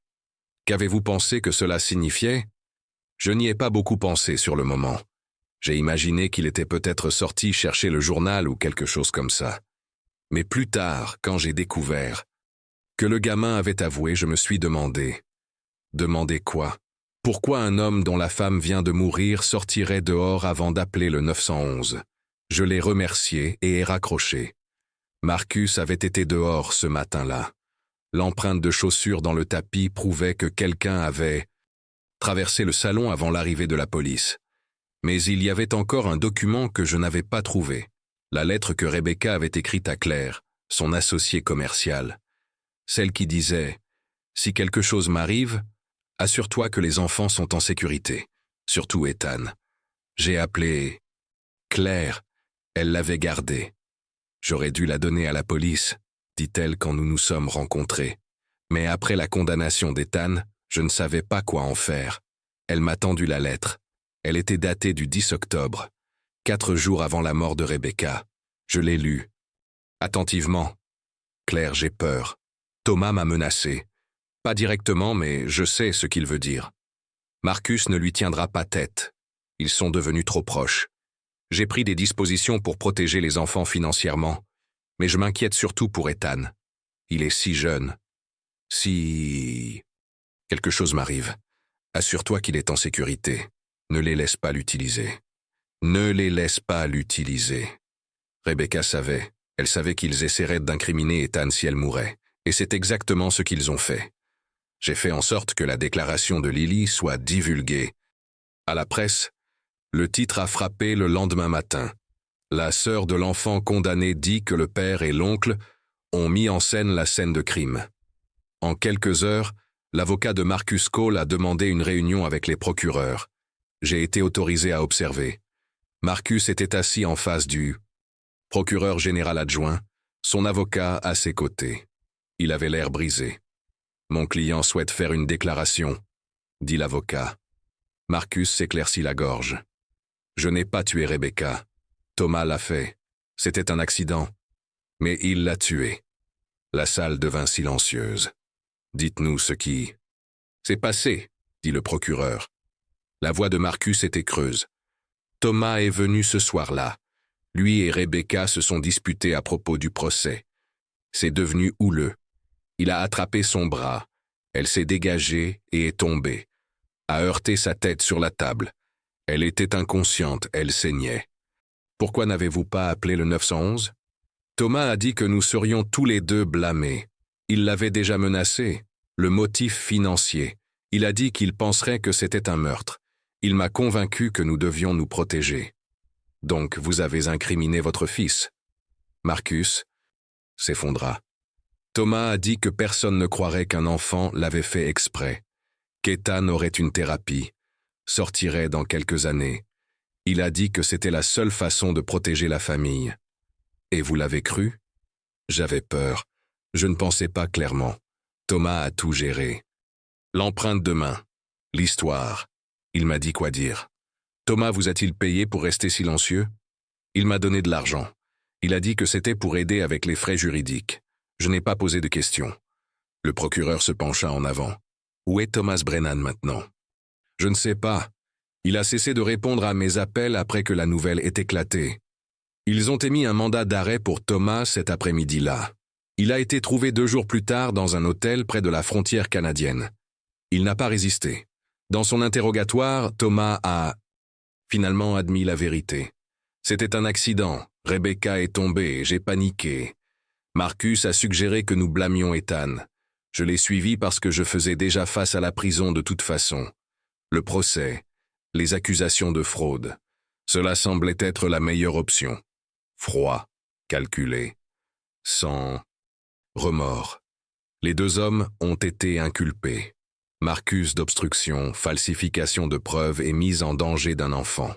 Speaker 1: Qu'avez-vous pensé que cela signifiait? Je n'y ai pas beaucoup pensé sur le moment. J'ai imaginé qu'il était peut-être sorti chercher le journal ou quelque chose comme ça. Mais plus tard, quand j'ai découvert que le gamin avait avoué, je me suis demandé. Demandé quoi? Pourquoi un homme dont la femme vient de mourir sortirait dehors avant d'appeler le 911? Je l'ai remercié et ai raccroché. Marcus avait été dehors ce matin-là. L'empreinte de chaussures dans le tapis prouvait que quelqu'un avait traversé le salon avant l'arrivée de la police. Mais il y avait encore un document que je n'avais pas trouvé. La lettre que Rebecca avait écrite à Claire, son associée commerciale. Celle qui disait « Si quelque chose m'arrive, assure-toi que les enfants sont en sécurité, surtout Ethan. » J'ai appelé Claire, elle l'avait gardée. J'aurais dû la donner à la police, dit-elle quand nous nous sommes rencontrés. Mais après la condamnation d'Ethan, je ne savais pas quoi en faire. Elle m'a tendu la lettre. Elle était datée du 10 octobre, 4 jours avant la mort de Rebecca. Je l'ai lue. Attentivement. Claire, j'ai peur. Thomas m'a menacé. Pas directement, mais je sais ce qu'il veut dire. Marcus ne lui tiendra pas tête. Ils sont devenus trop proches. J'ai pris des dispositions pour protéger les enfants financièrement, mais je m'inquiète surtout pour Ethan. Il est si jeune. Si quelque chose m'arrive, assure-toi qu'il est en sécurité. Ne les laisse pas l'utiliser. Ne les laisse pas l'utiliser. Rebecca savait. Elle savait qu'ils essaieraient d'incriminer Ethan si elle mourait. Et c'est exactement ce qu'ils ont fait. J'ai fait en sorte que la déclaration de Lily soit divulguée. À la presse, le titre a frappé le lendemain matin. La sœur de l'enfant condamné dit que le père et l'oncle ont mis en scène la scène de crime. En quelques heures, l'avocat de Marcus Cole a demandé une réunion avec les procureurs. J'ai été autorisé à observer. Marcus était assis en face du procureur général adjoint, son avocat à ses côtés. Il avait l'air brisé. « Mon client souhaite faire une déclaration », dit l'avocat. Marcus s'éclaircit la gorge. « Je n'ai pas tué Rebecca. Thomas l'a fait. C'était un accident. Mais il l'a tuée. » La salle devint silencieuse. « Dites-nous ce qui s'est passé, » dit le procureur. La voix de Marcus était creuse. « Thomas est venu ce soir-là. Lui et Rebecca se sont disputés à propos du procès. C'est devenu houleux. Il a attrapé son bras. Elle s'est dégagée et est tombée. A heurté sa tête sur la table. Elle était inconsciente, elle saignait. Pourquoi n'avez-vous pas appelé le 911 ? Thomas a dit que nous serions tous les deux blâmés. Il l'avait déjà menacé. Le motif financier. Il a dit qu'il penserait que c'était un meurtre. Il m'a convaincu que nous devions nous protéger. Donc vous avez incriminé votre fils. Marcus s'effondra. Thomas a dit que personne ne croirait qu'un enfant l'avait fait exprès, qu'Ethan aurait une thérapie, sortirait dans quelques années. Il a dit que c'était la seule façon de protéger la famille. Et vous l'avez cru? J'avais peur. Je ne pensais pas clairement. Thomas a tout géré. L'empreinte de main. L'histoire. Il m'a dit quoi dire. Thomas vous a-t-il payé pour rester silencieux? Il m'a donné de l'argent. Il a dit que c'était pour aider avec les frais juridiques. Je n'ai pas posé de questions. Le procureur se pencha en avant. Où est Thomas Brennan maintenant? Je ne sais pas. Il a cessé de répondre à mes appels après que la nouvelle ait éclaté. Ils ont émis un mandat d'arrêt pour Thomas cet après-midi-là. Il a été trouvé 2 jours plus tard dans un hôtel près de la frontière canadienne. Il n'a pas résisté. Dans son interrogatoire, Thomas a finalement admis la vérité. C'était un accident. Rebecca est tombée et j'ai paniqué. Marcus a suggéré que nous blâmions Ethan. Je l'ai suivi parce que je faisais déjà face à la prison de toute façon. Le procès, les accusations de fraude. Cela semblait être la meilleure option. Froid, calculé, sans remords. Les 2 hommes ont été inculpés. Marcus d'obstruction, falsification de preuves et mise en danger d'un enfant.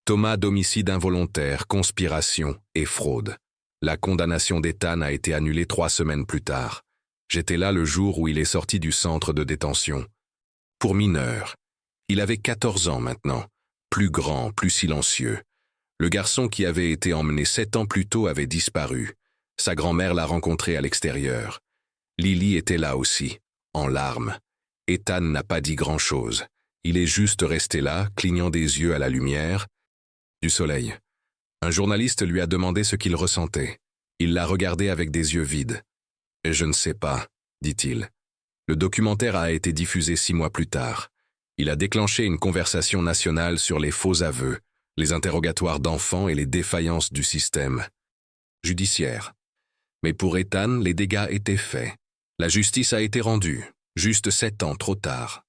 Speaker 1: Thomas d'homicide involontaire, conspiration et fraude. La condamnation d'Ethan a été annulée 3 semaines plus tard. J'étais là le jour où il est sorti du centre de détention. Pour mineur. Il avait 14 ans maintenant. Plus grand, plus silencieux. Le garçon qui avait été emmené 7 ans plus tôt avait disparu. Sa grand-mère l'a rencontré à l'extérieur. Lily était là aussi, en larmes. Ethan n'a pas dit grand-chose. Il est juste resté là, clignant des yeux à la lumière du soleil. Un journaliste lui a demandé ce qu'il ressentait. Il l'a regardé avec des yeux vides. « Je ne sais pas », dit-il. Le documentaire a été diffusé 6 mois plus tard. Il a déclenché une conversation nationale sur les faux aveux, les interrogatoires d'enfants et les défaillances du système judiciaire. Mais pour Ethan, les dégâts étaient faits. La justice a été rendue, juste 7 ans trop tard.